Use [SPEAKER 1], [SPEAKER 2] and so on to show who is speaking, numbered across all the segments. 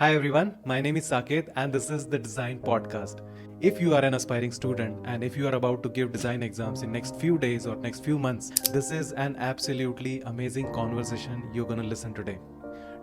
[SPEAKER 1] Hi everyone, my name is Saket and this is the Design Podcast. If you are an aspiring student and if you are about to give design exams in next few days or next few months, this is an absolutely amazing conversation you're going to listen today.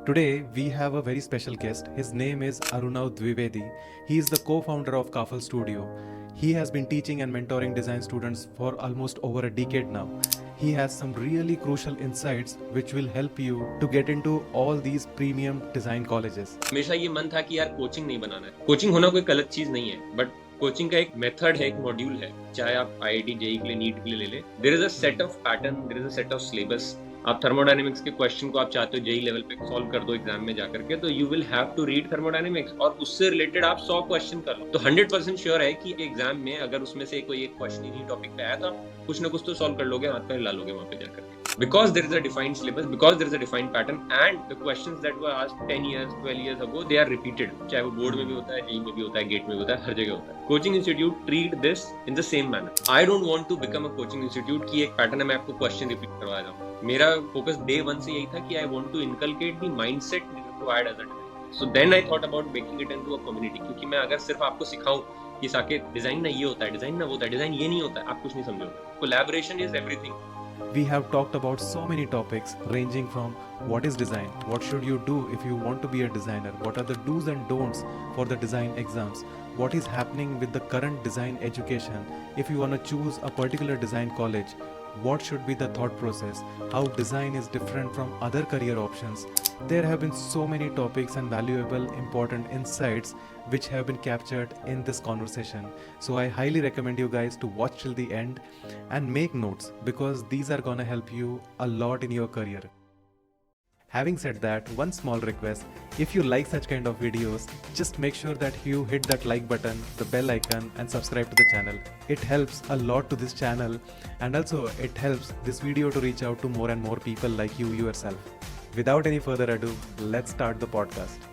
[SPEAKER 1] Today we have a very special guest. His name is Arunav Dwivedi. He is the co-founder of Kafal Studio. He has been teaching and mentoring design students for almost over a decade now. He has some really crucial insights which will help you to get into all these premium design colleges.
[SPEAKER 2] हमेशा ये मन था कि यार coaching नहीं बनाना है। Coaching होना कोई गलत चीज नहीं है, बट कोचिंग का एक मेथड है, एक मॉड्यूल है। चाहे आप आईआईटी जेईई के लिए, नीट के लिए ले ले, there is a set of pattern, there is a set of syllabus. आप थर्मोडायनेमिक्स के क्वेश्चन को आप चाहते हो जेईई लेवल पे सॉल्व कर दो एग्जाम में जाकर के, तो you will have to read thermodynamics और उससे रिलेटेड आप 100 क्वेश्चन कर लो। तो 100% श्योर है कि एग्जाम में अगर उसमें से कोई एक क्वेश्चन इन्हीं टॉपिक पे आया तो आप कुछ ना कुछ तो सॉल्व कर लोगे, हाथ पे हिला लोगे वहां पे जाकर के। Because there is a defined syllabus, because there is a defined pattern, and the questions that were asked 10 years, 12 years ago, they are repeated. चाहे वो बोर्ड में भी होता है, जेईई में भी होता है, गेट में भी होता है, हर जगह होता है। Coaching institute treat this in the same manner. I don't want to become a coaching institute कि एक पैटर्न है मैं आपको क्वेश्चन रिपीट करवा रहा हूँ। मेरा फोकस डे 1 से यही था कि I want to inculcate the mindset required as a designer. So then I thought about making it into a community, क्योंकि मैं अगर सिर्फ आपको सिखाऊं कि साके डिजाइन ना ये होता है, डिजाइन ना वो होता है, डिजाइन ये नहीं होता है, आप कुछ नहीं समझोगे। Collaboration is everything.
[SPEAKER 1] We have talked about so many topics ranging from what is design, what should you do if you want to be a designer, what are the do's and don'ts for the design exams, what is happening with the current design education, if you want to choose a particular design college, what should be the thought process, how design is different from other career options. There have been so many topics and valuable important insights which have been captured in this conversation. So I highly recommend you guys to watch till the end and make notes because these are gonna help you a lot in your career. Having said that, one small request, if you like such kind of videos, just make sure that you hit that like button, the bell icon and subscribe to the channel. It helps a lot to this channel and also it helps this video to reach out to more and more people like you yourself. Without any further ado, let's start the podcast.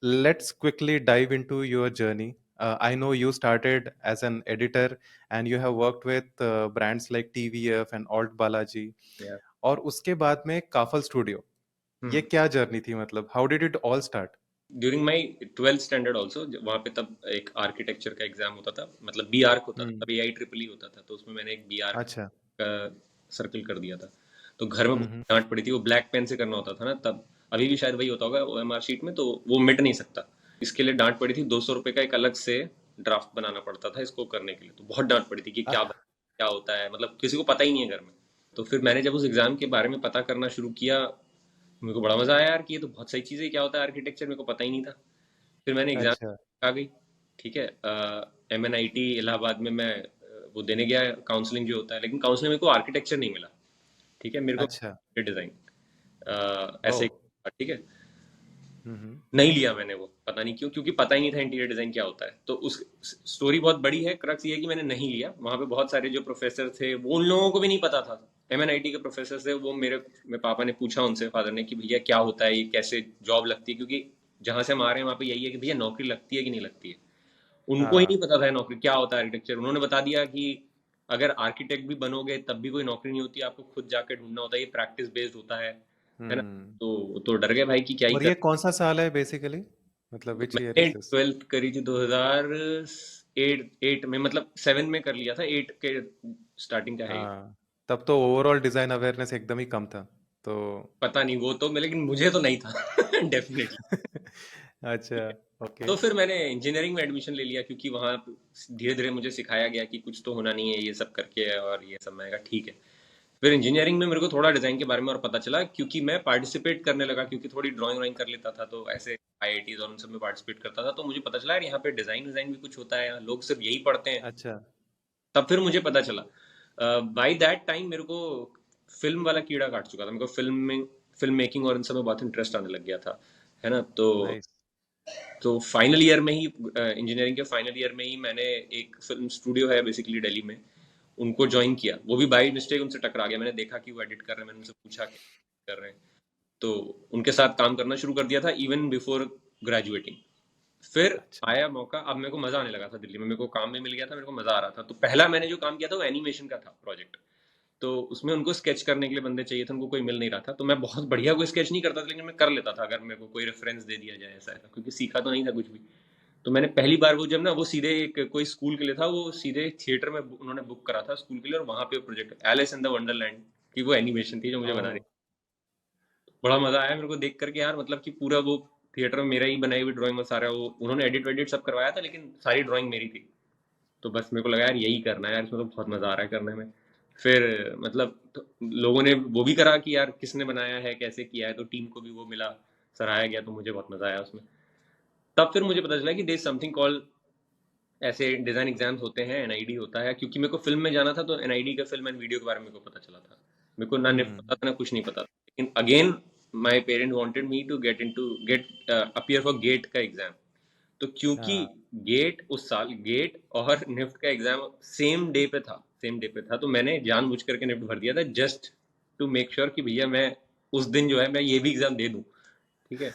[SPEAKER 1] Let's quickly dive into your journey. I know you started as an editor and you have worked with brands like TVF and Alt Balaji.
[SPEAKER 2] Yeah.
[SPEAKER 1] और उसके बाद में काफल studio, ये क्या journey थी? मतलब how did it all start?
[SPEAKER 2] During my 12th standard also, वहाँ पे तब एक आर्किटेक्चर का एग्जाम होता था, मतलब बी आर्क होता था, तब AIEEE होता था, तो उसमें मैंने एक बी आर्क
[SPEAKER 1] अच्छा।
[SPEAKER 2] का सर्कल कर दिया था। तो घर में बहुत डांट पड़ी थी, वो ब्लैक पेन से करना होता था ना तब, अभी भी शायद वही होता होगा OMR शीट में, तो वो मिट नहीं सकता। इसके लिए डांट पड़ी थी, 200 रुपए का एक अलग से ड्राफ्ट बनाना पड़ता था इसको करने के लिए। तो बहुत डांट पड़ी थी कि क्या होता है, मतलब किसी को पता ही नहीं है घर में। तो फिर मैंने जब उस एग्जाम के बारे में पता करना शुरू किया, मेरे को बड़ा मजा आया यार कि ये तो बहुत सही चीज है, क्या होता है आर्किटेक्चर, मेरे को पता ही नहीं था। फिर मैंने एग्जाम
[SPEAKER 1] अच्छा।
[SPEAKER 2] आ गई, ठीक है। MNIT इलाहाबाद में मैं वो देने गया काउंसलिंग जो होता है, लेकिन काउंसलिंग में को आर्किटेक्चर नहीं मिला, ठीक है, मेरे को
[SPEAKER 1] अच्छा।
[SPEAKER 2] डिजाइन ऐसे, ठीक है।
[SPEAKER 1] हम्म।
[SPEAKER 2] नहीं लिया मैंने वो, पता नहीं क्यों, क्योंकि पता ही नहीं था इंटीरियर डिजाइन क्या होता है। तो उस स्टोरी बहुत बड़ी है, क्रक्स ये है कि मैंने नहीं लिया। वहां पे बहुत सारे जो प्रोफेसर थे वो उन लोगों को भी नहीं पता था, MNIT के प्रोफेसर थे वो। मेरे पापा ने पूछा उनसे, फादर ने, कि भैया क्या होता है ये, कैसे जॉब लगती है, क्योंकि जहां से हम आ रहे हैं वहां पे यही है कि भैया नौकरी लगती है कि नहीं लगती है। उनको ही नहीं पता था नौकरी क्या होता है आर्किटेक्चर। उन्होंने बता दिया कि अगर आर्किटेक्ट भी बनोगे तब भी कोई नौकरी नहीं होती, आपको खुद जाके ढूंढना होता है, ये प्रैक्टिस बेस्ड होता है ना। तो डर गए भाई कि क्या ही
[SPEAKER 1] और ये कौन सा साल है बेसिकली, मतलब विच ईयर
[SPEAKER 2] मैंने
[SPEAKER 1] इज दिस?
[SPEAKER 2] 12th करी थी 2008 में, मतलब 7 में कर लिया था, 8 के स्टार्टिंग का है ये।
[SPEAKER 1] हाँ, तब तो ओवरऑल डिजाइन अवेयरनेस एकदम ही कम था तो।
[SPEAKER 2] पता नहीं वो तो, लेकिन मुझे तो नहीं था डेफिनेटली।
[SPEAKER 1] अच्छा। ओके।
[SPEAKER 2] तो फिर मैंने इंजीनियरिंग में एडमिशन ले लिया, क्योंकि वहाँ धीरे धीरे मुझे सिखाया गया कि कुछ तो होना नहीं है ये सब करके, और ये सब। मैंने कहा ठीक है। फिर इंजीनियरिंग में मेरे को थोड़ा डिजाइन के बारे में और पता चला, क्योंकि मैं पार्टिसिपेट करने लगा, क्योंकि थोड़ी ड्राइंग व्राइंग कर लेता था, तो ऐसे IITs और उन सब में पार्टिसिपेट करता था। तो मुझे पता चला यार यहाँ पे डिजाइन डिजाइन भी कुछ होता है, यहाँ लोग सिर्फ यही पढ़ते हैं।
[SPEAKER 1] अच्छा।
[SPEAKER 2] तब फिर मुझे पता चला। बाय दैट टाइम मेरे को फिल्म वाला कीड़ा काट चुका था, मेरे को फिल्म मेकिंग और इन सब में बहुत इंटरेस्ट आने लग गया था, है ना।
[SPEAKER 1] नाइस।
[SPEAKER 2] तो फाइनल ईयर में ही, इंजीनियरिंग के फाइनल ईयर में ही, मैंने एक फिल्म स्टूडियो है बेसिकली दिल्ली में, उनको ज्वाइन किया। वो भी बाई मिस्टेक उनसे टकरा गया, मैंने देखा कि वो एडिट कर रहे हैं, मैंने उनसे पूछा कि कर रहे हैं, तो उनके साथ काम करना शुरू कर दिया था इवन बिफोर ग्रेजुएटिंग। फिर
[SPEAKER 1] अच्छा।
[SPEAKER 2] आया मौका, अब मेरे को मजा आने लगा था दिल्ली में, मेरे को काम भी मिल गया था, मेरे को मजा आ रहा था। तो पहला मैंने जो काम किया था वो एनिमेशन का था प्रोजेक्ट। तो उसमें उनको स्केच करने के लिए बंदे चाहिए थे, उनको कोई मिल नहीं रहा था। तो मैं बहुत बढ़िया कोई स्केच नहीं करता था, लेकिन मैं कर लेता था अगर मेरे को कोई रेफरेंस दे दिया जाए, ऐसा ऐसा, क्योंकि सीखा तो नहीं था कुछ भी। तो मैंने पहली बार वो जब ना, वो सीधे एक कोई स्कूल के लिए था, वो सीधे थिएटर में उन्होंने बुक करा था स्कूल के लिए, और वहां पे project Alice in the Wonderland की वो एनिमेशन थी जो मुझे बनानी।
[SPEAKER 1] ओह।
[SPEAKER 2] बड़ा मजा आया मेरे को देख करके यार, मतलब कि पूरा वो थिएटर में मेरा ही बनाई हुई ड्राइंग में सारा, वो उन्होंने एडिट वेडिट सब करवाया था, लेकिन सारी ड्राइंग मेरी थी। तो बस मेरे को लगा यार यही करना है यार, इसमें तो बहुत मजा आ रहा है करने में। फिर मतलब तो लोगों ने वो भी करा कि यार किसने बनाया है, कैसे किया है, तो टीम को भी वो मिला, सराहाया गया, तो मुझे बहुत मजा आया उसमें। तब फिर मुझे पता चला कि देयर समथिंग कॉल्ड, ऐसे डिजाइन एग्जाम्स होते हैं, एनआईडी होता है, क्योंकि मेरे को फिल्म में जाना था, तो एनआईडी का फिल्म एंड वीडियो के बारे में मेरे को पता चला था। मेरे को ना निफ्ट पता
[SPEAKER 1] हम्म।
[SPEAKER 2] था ना कुछ नहीं पता था, लेकिन again my parent wanted me to get appear for GATE का एग्जाम। तो क्योंकि
[SPEAKER 1] हाँ।
[SPEAKER 2] गेट उस साल, गेट और निफ्ट का एग्जाम सेम डे पे था, सेम डे पे था, तो मैंने जानबूझ करके निफ्ट भर दिया था, जस्ट टू मेक श्योर कि भैया मैं उस दिन जो है मैं ये भी एग्जाम दे दूं। ठीक है।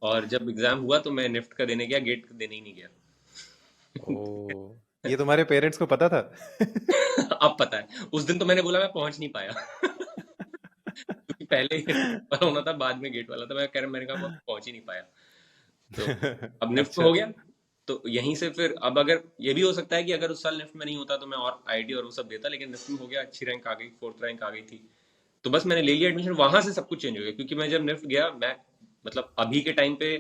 [SPEAKER 2] और जब एग्जाम हुआ तो मैं निफ्ट का देने गया, गेट का देने ही नहीं गया।
[SPEAKER 1] ओह, ये तुम्हारे पेरेंट्स को पता था?
[SPEAKER 2] अब पता है, उस दिन तो मैंने बोला मैं पहुंच नहीं पाया क्योंकि पहले ही वाला होना था, बाद में गेट वाला था, मैं कह रहा, मैंने कहा मैं पहुंच ही नहीं पाया। तो अब निफ्ट में
[SPEAKER 1] अच्छा।
[SPEAKER 2] हो गया। तो यहीं से फिर अब अगर ये भी हो सकता है कि अगर उस साल निफ्ट में नहीं होता तो मैं और आईडी और वो सब देता, लेकिन निफ्ट में हो गया, अच्छी रैंक आ गई, फोर्थ रैंक आ गई थी। तो बस मैंने ले लिया एडमिशन, वहां से सब कुछ चेंज हो गया, क्योंकि मैं जब निफ्ट गया, मैं मतलब अभी के टाइम पे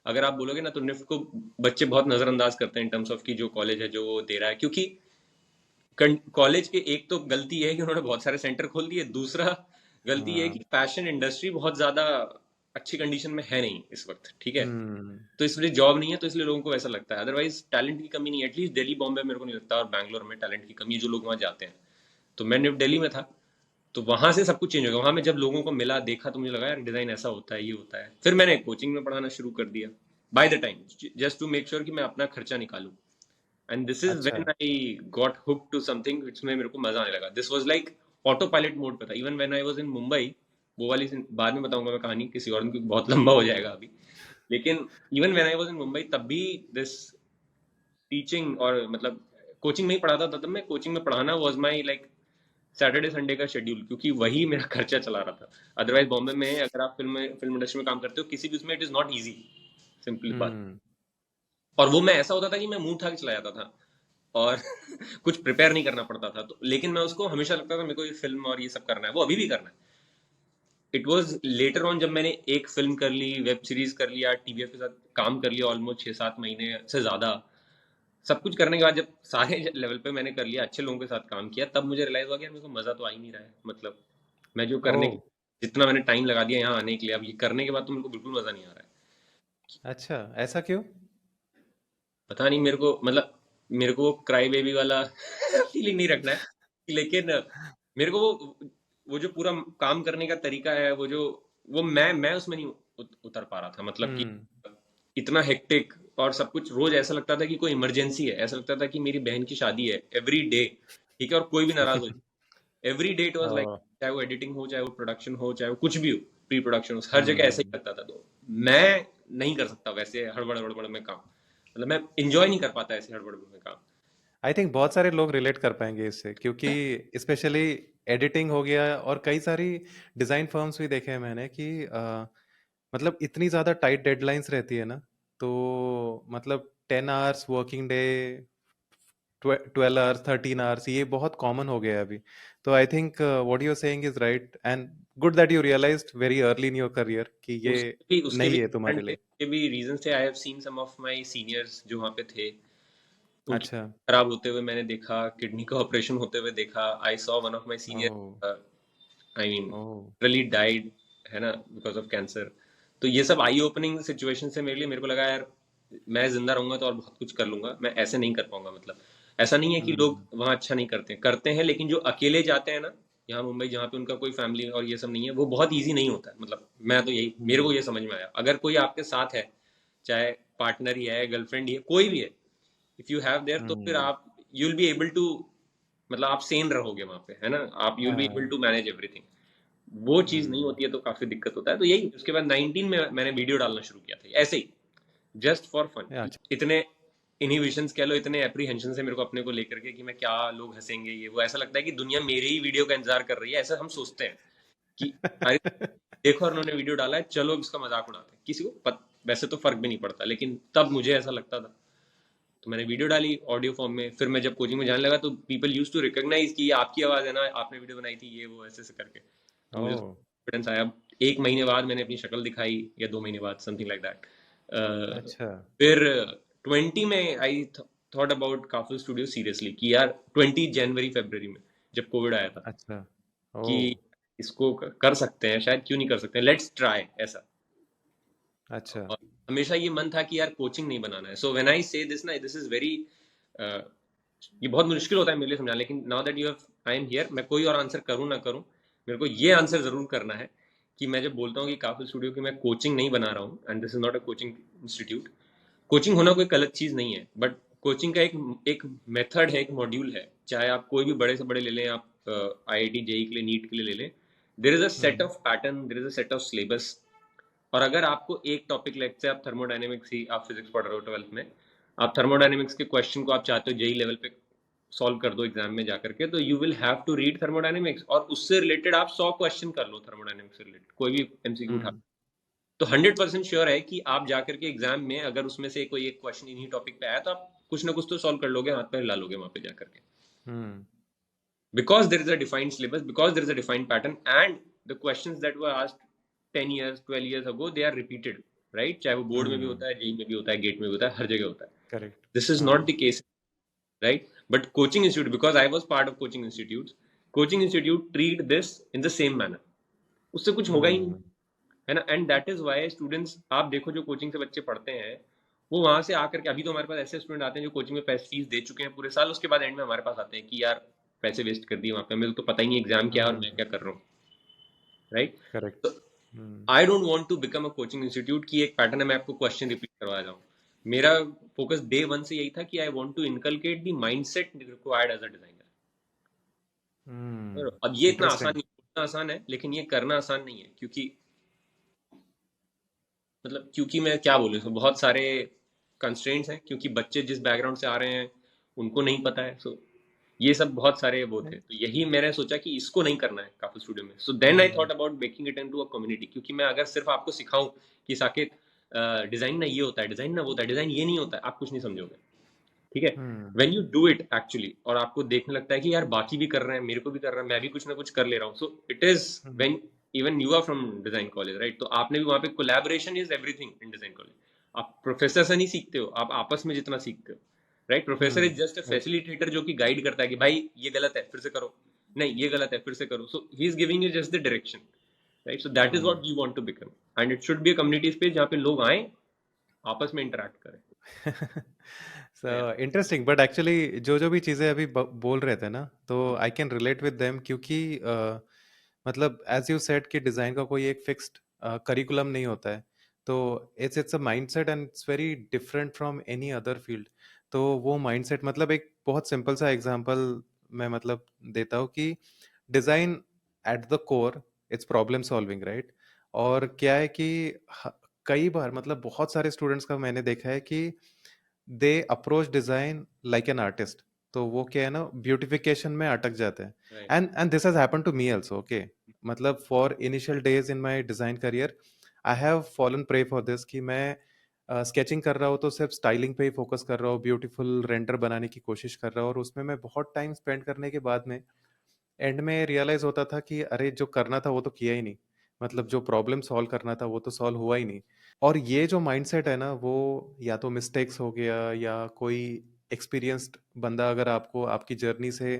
[SPEAKER 2] अगर आप बोलोगे ना, तो निफ्ट को बच्चे बहुत नजरअंदाज करते हैं इन टर्म्स ऑफ की जो कॉलेज है जो वो दे रहा है, क्योंकि कॉलेज के एक तो गलती है कि उन्होंने बहुत सारे सेंटर खोल दिए, दूसरा गलती ये है कि
[SPEAKER 1] हाँ।
[SPEAKER 2] फैशन इंडस्ट्री बहुत ज्यादा अच्छी कंडीशन में है नहीं इस वक्त। ठीक है।
[SPEAKER 1] हम्म।
[SPEAKER 2] तो इसलिए जॉब नहीं है, तो इसलिए लोगों को वैसा लगता है, अदरवाइज टैलेंट की कमी नहीं है, एटलीस्ट दिल्ली बॉम्बे मेरे को नहीं लगता, और बैंगलोर में टैलेंट की कमी है, जो लोग वहाँ जाते हैं। तो मैं निफ्ट दिल्ली में था, तो वहां से सब कुछ चेंज हो गया। वहां में जब लोगों को मिला, देखा, तो मुझे लगा यार डिजाइन ऐसा होता है, ये होता है। फिर मैंने कोचिंग में पढ़ाना शुरू कर दिया by the time, just to make sure कि मैं अपना खर्चा निकालूं। एंड दिस इज
[SPEAKER 1] अच्छा।
[SPEAKER 2] When I got hook to something जिसमें मेरे को मजा आने लगा। This was like autopilot mode पे था। Even when I was in Mumbai, वो वाली बाद में बताऊंगा मैं कहानी किसी और दिन, क्योंकि बहुत लंबा हो जाएगा अभी। लेकिन even when I was in Mumbai, तब भी दिस टीचिंग और मतलब कोचिंग में ही पढ़ाता था, तब मैं कोचिंग में पढ़ाना was my like Saturday Sunday का शेड्यूल, क्योंकि वही मेरा खर्चा चला रहा था। अदरवाइज बॉम्बे में अगर आप फिल्म इंडस्ट्री में काम करते हो किसी भी उसमें, it is not easy, simply बात।
[SPEAKER 1] हम्म।
[SPEAKER 2] और वो मैं ऐसा होता था कि मैं मुंह उठा के चला जाता था, और कुछ प्रिपेयर नहीं करना पड़ता था। तो लेकिन मैं उसको हमेशा लगता था मेरे को ये फिल्म और ये सब करना है, वो अभी भी करना है। इट वाज लेटर ऑन जब मैंने एक फिल्म कर ली, वेब सीरीज कर लिया, टीवीएफ के साथ काम कर लिया ऑलमोस्ट 6-7 महीने से ज्यादा, सब कुछ करने के बाद जब सारे लेवल पे मैंने कर लिया, अच्छे लोगों के साथ काम किया, तब मुझे रियलाइज हुआ कि यार मेरे को मजा तो आ ही नहीं रहा है। मतलब मैं जो करने
[SPEAKER 1] ओह।
[SPEAKER 2] की, जितना मैंने टाइम लगा दिया यहाँ आने के लिए, अब ये करने के बाद तो मेरे को बिल्कुल मजा नहीं आ रहा है।
[SPEAKER 1] अच्छा, ऐसा क्यों?
[SPEAKER 2] पता नहीं मेरे को, मतलब मेरे को क्राई बेबी वाला फीलिंग नहीं रखना है, लेकिन मेरे को वो जो पूरा काम करने का तरीका है, वो जो वो मैं उसमें नहीं उतर पा रहा था। मतलब कि
[SPEAKER 1] हम्म।
[SPEAKER 2] इतना हेक्टिक, और सब कुछ रोज ऐसा लगता था कि कोई इमरजेंसी है, ऐसा लगता था कि मेरी बहन की शादी है एवरी डे। ठीक है, और कोई भी नाराज हो जाए, every day it was like,
[SPEAKER 1] oh.
[SPEAKER 2] चाहे वो एडिटिंग हो, चाहे वो प्रोडक्शन हो, चाहे वो कुछ भी हो, प्री प्रोडक्शन हो, हर जगह ऐसा ही
[SPEAKER 1] हम्म।
[SPEAKER 2] लगता था। तो मैं नहीं कर सकता वैसे हड़बड़ हड़बड़ में काम, मतलब मैं इंजॉय नहीं कर पाता ऐसे हड़बड़ में काम।
[SPEAKER 1] आई थिंक बहुत सारे लोग रिलेट कर पाएंगे इससे, क्योंकि स्पेशली एडिटिंग हो गया, और कई सारी डिज़ाइन फर्म्स भी देखे हैं मैंने कि मतलब इतनी ज़्यादा टाइट डेडलाइंस रहती है ना, तो मतलब 10 hours working day, 12 hours, 13 hours, ये बहुत कॉमन हो गया है अभी। तो I think what you are saying is right, and good that you realised very early in your career कि ये
[SPEAKER 2] उसके भी
[SPEAKER 1] नहीं है
[SPEAKER 2] कारण
[SPEAKER 1] तुम्हारे
[SPEAKER 2] थे,
[SPEAKER 1] लिए।
[SPEAKER 2] उसके भी रीजन थे। I have seen some of my seniors जो वहाँ पे थे, उनकी
[SPEAKER 1] अच्छा।
[SPEAKER 2] खराब होते हुए मैंने देखा, किडनी का ऑपरेशन होते हुए देखा। I saw one of my
[SPEAKER 1] oh.
[SPEAKER 2] Senior, I mean
[SPEAKER 1] oh.
[SPEAKER 2] Literally died, है ना, बिकॉज ऑफ कैंसर। तो ये सब आई ओपनिंग सिचुएशन से मेरे लिए, मेरे को लगा यार मैं जिंदा रहूंगा तो और बहुत कुछ कर लूंगा, मैं ऐसे नहीं कर पाऊंगा। मतलब ऐसा नहीं है कि लोग
[SPEAKER 1] हम्म।
[SPEAKER 2] वहाँ अच्छा नहीं करते, करते हैं, लेकिन जो अकेले जाते हैं ना यहाँ मुंबई, जहाँ पे उनका कोई फैमिली और ये सब नहीं है, वो बहुत ईजी नहीं होता है। मतलब मैं तो यही, मेरे को
[SPEAKER 1] हम्म।
[SPEAKER 2] ये समझ में आया, अगर कोई आपके साथ है, चाहे पार्टनर ही है, गर्लफ्रेंड ही है, कोई भी है, इफ यू हैव देयर, तो फिर
[SPEAKER 1] हम्म।
[SPEAKER 2] आप you will be able to, मतलब आप सेन रहोगे वहां पे, है ना, आप यू विल बी एबल
[SPEAKER 1] हाँ।
[SPEAKER 2] To manage everything. वो चीज नहीं
[SPEAKER 1] हम्म।
[SPEAKER 2] होती है तो काफी दिक्कत होता है। तो यही उसके बाद 19 में मैंने वीडियो डालना शुरू किया था ऐसे ही, जस्ट फॉर फन।
[SPEAKER 1] या अच्छा
[SPEAKER 2] इतने इनहिबिशंस कह लो, इतने एप्रीहेंशन है मेरे को अपने को लेकर के कि मैं क्या, लोग हंसेंगे ये वो, ऐसा लगता है कि दुनिया मेरे ही वीडियो का इंतजार कर रही है, ऐसा हम सोचते हैं कि अरे देखो उन्होंने वीडियो डाला है, चलो इसका मजाक उड़ाते हैं। किसी को वैसे तो फर्क भी नहीं पड़ता, लेकिन तब मुझे ऐसा लगता था। तो मैंने वीडियो डाली ऑडियो फॉर्म में। फिर मैं जब कोचिंग में जाने लगा तो पीपल यूज टू रिकॉग्नाइज कि ये आपकी आवाज है ना, आपने वीडियो बनाई थी, ये वो ऐसे ऐसे करके। तो मुझे
[SPEAKER 1] ओह
[SPEAKER 2] कॉन्फिडेंस आया। एक महीने बाद मैंने अपनी शक्ल दिखाई, या 2 महीने बाद, समथिंग लाइक दैट।
[SPEAKER 1] अच्छा
[SPEAKER 2] फिर 20 में आई thought about Kafeel studio seriously, कि यार 20 जनवरी फरवरी में जब कोविड आया था,
[SPEAKER 1] अच्छा
[SPEAKER 2] कि
[SPEAKER 1] ओह
[SPEAKER 2] इसको कर सकते हैं शायद, क्यों नहीं कर सकते, लेट्स ट्राई ऐसा।
[SPEAKER 1] अच्छा
[SPEAKER 2] और हमेशा ये मन था कि यार कोचिंग नहीं बनाना है। सो व्हेन आई से दिस ना, दिस इज वेरी, ये बहुत मुश्किल होता है मेरे लिए समझाना, लेकिन now that you have, I am here, मैं कोई और आंसर करूं ना करूं, मेरे को ये आंसर जरूर करना है कि मैं जब बोलता हूँ कि काफिल स्टूडियो की मैं कोचिंग नहीं बना रहा हूँ, and this is not a coaching institute. Coaching होना कोई गलत चीज नहीं है, बट कोचिंग का एक एक मेथड है, एक मॉड्यूल है। चाहे आप कोई भी बड़े से बड़े ले लें, आप आईआईटी जेई के लिए, नीट के लिए ले लें, देर is a set
[SPEAKER 1] hmm
[SPEAKER 2] of pattern, there is a set of syllabus. और अगर आपको एक टॉपिक, लेट से आप थर्मोडायनेमिक्स ही आप फिजिक्स पढ़ रहे हो 12th में, आप थर्मोडायनेमिक्स के क्वेश्चन को आप चाहते हो जेई लेवल पे सॉल्व कर दो एग्जाम में जाकर के, तो you will have to read thermodynamics, और उससे रिलेटेड आप 100 क्वेश्चन कर लो थर्मोडायनेमिक्स से रिलेटेड, कोई भी एमसीक्यू उठा।
[SPEAKER 1] हम्म
[SPEAKER 2] तो 100% श्योर है कि आप जाकर के एग्जाम में अगर उसमें से कोई एक क्वेश्चन इन्हीं टॉपिक पे आया, तो आप कुछ ना कुछ तो सॉल्व कर लोगे, हाथ पैर हिला लोगे वहां पे जाकर के।
[SPEAKER 1] Hmm
[SPEAKER 2] because there is a defined syllabus, because there is a defined pattern, and the question that were asked 10 years 12 years ago, they are repeated, right? चाहे वो बोर्ड में भी
[SPEAKER 1] हम्म
[SPEAKER 2] होता है, जेई में भी होता है, गेट में भी होता है, हर जगह होता है।
[SPEAKER 1] करेक्ट
[SPEAKER 2] दिस इज
[SPEAKER 1] हाँ
[SPEAKER 2] not the case, right? But coaching institute, because I was part of coaching institute treat this in the same manner, उससे कुछ होगा ही नहीं,
[SPEAKER 1] हम्म
[SPEAKER 2] है ना? And that is why students, आप देखो जो कोचिंग से बच्चे पढ़ते हैं, वो वहां से आकर के, अभी तो हमारे पास ऐसे स्टूडेंट आते हैं जो कोचिंग में पैसे फीस दे चुके हैं पूरे साल, उसके बाद एंड में हमारे पास आते हैं कि यार पैसे वेस्ट कर दिए वहां पे, मेरे को तो पता ही नहीं एग्जाम क्या है और मैं क्या कर रहा हूँ, राइट?
[SPEAKER 1] करेक्ट
[SPEAKER 2] तो I don't want to become a coaching institute की एक पैटर्न है, मैं आपको क्वेश्चन रिपीट करवा जाऊँ। मेरा फोकस डे वन से यही था कि I want to inculcate the mindset required as a designer. अब ये इतना आसान
[SPEAKER 1] इंटरेस्टिंग
[SPEAKER 2] नहीं, इतना आसान है, लेकिन ये करना आसान नहीं है, क्योंकि मतलब, क्योंकि मैं क्या बोलूँ इसमें, बहुत सारे कंस्ट्रेंट्स हैं, क्योंकि बच्चे जिस बैकग्राउंड से आ रहे हैं उनको नहीं पता है। सो ये सब बहुत सारे वो थे, तो यही मैंने सोचा कि इसको नहीं करना है काफी स्टूडियो में। So then I thought about making it into a community, क्योंकि मैं अगर सिर्फ आपको सिखाऊं कि साकेत डिजाइन ना ये होता है, डिजाइन ना वो होता है, डिजाइन ये नहीं होता है, आप कुछ नहीं समझोगे, ठीक है?
[SPEAKER 1] Hmm
[SPEAKER 2] when you do it actually, और आपको देखने लगता है कि यार बाकी भी कर रहे हैं, मेरे को भी कर रहा है, मैं भी कुछ ना कुछ कर ले रहा हूँ, so it is
[SPEAKER 1] hmm
[SPEAKER 2] when even you are from design college, right? तो आपने भी वहां पे, collaboration is everything in design college. आप प्रोफेसर से नहीं सीखते हो, आप आपस में जितना सीखते हो, right? Professor is just a
[SPEAKER 1] right.
[SPEAKER 2] Facilitator जो कि गाइड करता है कि भाई ये गलत है फिर से करो, नहीं ये गलत है फिर से करो, so he is giving you just the direction, right? So that is what
[SPEAKER 1] hmm
[SPEAKER 2] we want to become, and it should be a community space जहाँ पे लोग आए, आपस में इंटरेक्ट करें।
[SPEAKER 1] So
[SPEAKER 2] Yeah.
[SPEAKER 1] Interesting but actually जो जो भी चीज़ें अभी बोल रहे थे ना तो I can relate with them क्योंकि मतलब एज यू सेड कि डिज़ाइन का कोई एक फिक्स्ड करिकुलम नहीं होता है तो it's a mindset and it's very different from any other field तो वो माइंडसेट मतलब एक बहुत सिंपल सा एग्जांपल मैं मतलब देता हूँ कि design at the core it's problem solving right और क्या है कि कई बार मतलब बहुत सारे स्टूडेंट्स का मैंने देखा है कि they approach design like an artist तो वो क्या है ना ब्यूटिफिकेशन में अटक जाते हैं
[SPEAKER 2] Right.
[SPEAKER 1] And this has happened to me also okay मतलब for initial days in my design career I have fallen prey for this कि मैं स्केचिंग कर रहा हूँ तो सिर्फ स्टाइलिंग पे ही फोकस कर रहा हूँ ब्यूटीफुल रेंडर बनाने की कोशिश कर रहा हूँ और उसमें मैं बहुत टाइम स्पेंड करने के बाद में एंड में रियलाइज होता था कि अरे जो करना था वो तो किया ही नहीं मतलब जो प्रॉब्लम सॉल्व करना था वो तो सॉल्व हुआ ही नहीं और ये जो माइंडसेट है ना वो या तो मिस्टेक्स हो गया या कोई एक्सपीरियंस्ड बंदा अगर आपको आपकी जर्नी से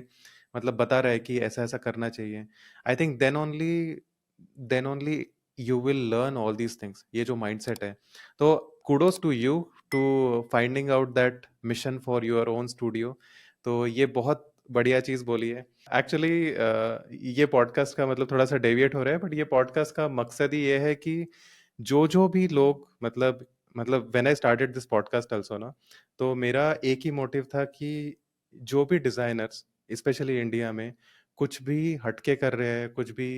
[SPEAKER 1] मतलब बता रहा है कि ऐसा ऐसा करना चाहिए I think then only you will learn all these things ये जो माइंडसेट है तो kudos to you to finding out that mission for your own studio तो ये बहुत बढ़िया चीज़ बोली है एक्चुअली ये पॉडकास्ट का मतलब थोड़ा सा डेविएट हो रहा है बट ये पॉडकास्ट का मकसद ही ये है कि जो जो भी लोग मतलब when I started this podcast also ना तो मेरा एक ही मोटिव था कि जो भी डिजाइनर्स स्पेशली इंडिया में कुछ भी हटके कर रहे हैं कुछ भी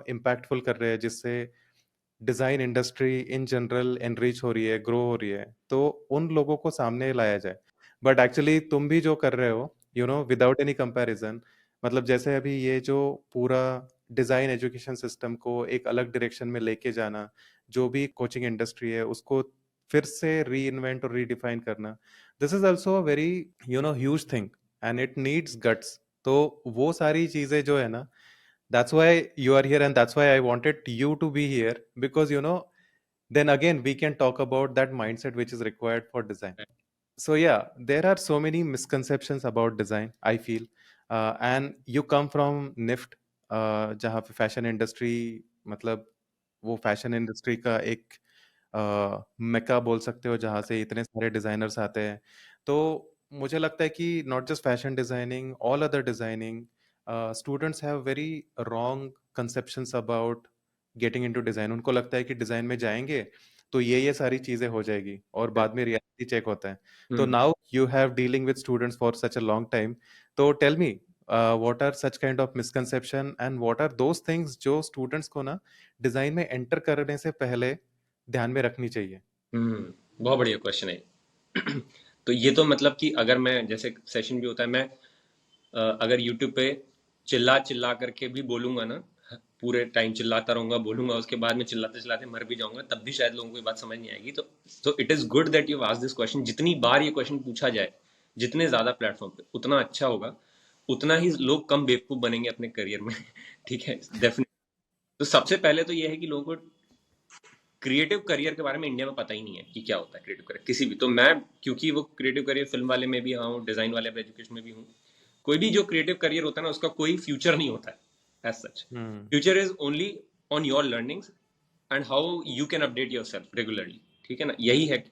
[SPEAKER 1] इम्पैक्टफुल कर रहे हैं जिससे design industry in general enrich हो रही है, ग्रो हो रही है, तो उन लोगों को सामने लाया जाए। बट एक्चुअली तुम भी जो कर रहे हो, विदाउट एनी कंपैरिजन, मतलब जैसे अभी ये जो पूरा डिज़ाइन एजुकेशन सिस्टम को एक अलग डायरेक्शन में लेके जाना, जो भी कोचिंग इंडस्ट्री है उसको फिर से रीइन्वेंट और रीडिफाइन करना, this is also a very huge thing and it needs guts. तो वो सारी चीजें जो है ना, that's why you are here and that's why I wanted you to be here, because then again we can talk about that mindset which is required for design. So yeah, there are so many misconceptions about design, I feel. And you come from NIFT, जहाँ पे fashion industry, मतलब वो fashion industry का एक मेका बोल सकते हो, जहाँ से इतने सारे डिजाइनर्स आते हैं। तो मुझे लगता है कि not just fashion designing, all other designing students have very wrong conceptions about getting into design. उनको लगता है कि डिजाइन में जाएंगे तो ये सारी चीजें हो जाएगी, और बाद में रियलिटी चेक होता है। तो now you have dealing with students for such a long time, तो tell me what are such kind of misconception and what are those things जो स्टूडेंट्स को ना डिजाइन में एंटर करने से पहले ध्यान में रखनी चाहिए।
[SPEAKER 2] बहुत बढ़िया क्वेश्चन है। तो ये तो मतलब कि अगर मैं, जैसे सेशन भी होता है, मैं अगर यूट्यूब पे चिल्ला चिल्ला करके भी बोलूंगा ना, पूरे टाइम चिल्लाता रहूंगा, बोलूंगा, उसके बाद में चिल्लाते चिल्लाते मर भी जाऊंगा, तब भी शायद लोगों को ये बात समझ नहीं आएगी। तो it is good that you ask this question. जितनी बार ये क्वेश्चन पूछा जाए, जितने ज्यादा प्लेटफॉर्म पे, उतना अच्छा होगा, उतना ही लोग कम बेवकूफ बनेंगे अपने करियर में। ठीक है, डेफिनेटली। तो सबसे पहले तो ये है कि लोगों को क्रिएटिव करियर के बारे में इंडिया में पता ही नहीं है कि क्या होता है क्रिएटिव करियर किसी भी। तो मैं, क्योंकि वो क्रिएटिव करियर फिल्म वाले में भी हूँ, डिजाइन वाले एजुकेशन में भी हूँ, कोई भी जो क्रिएटिव करियर होता है ना, उसका कोई फ्यूचर नहीं होता है as such. Future is only on your learnings and how you can update your self regularly. ठीक है ना, यही है।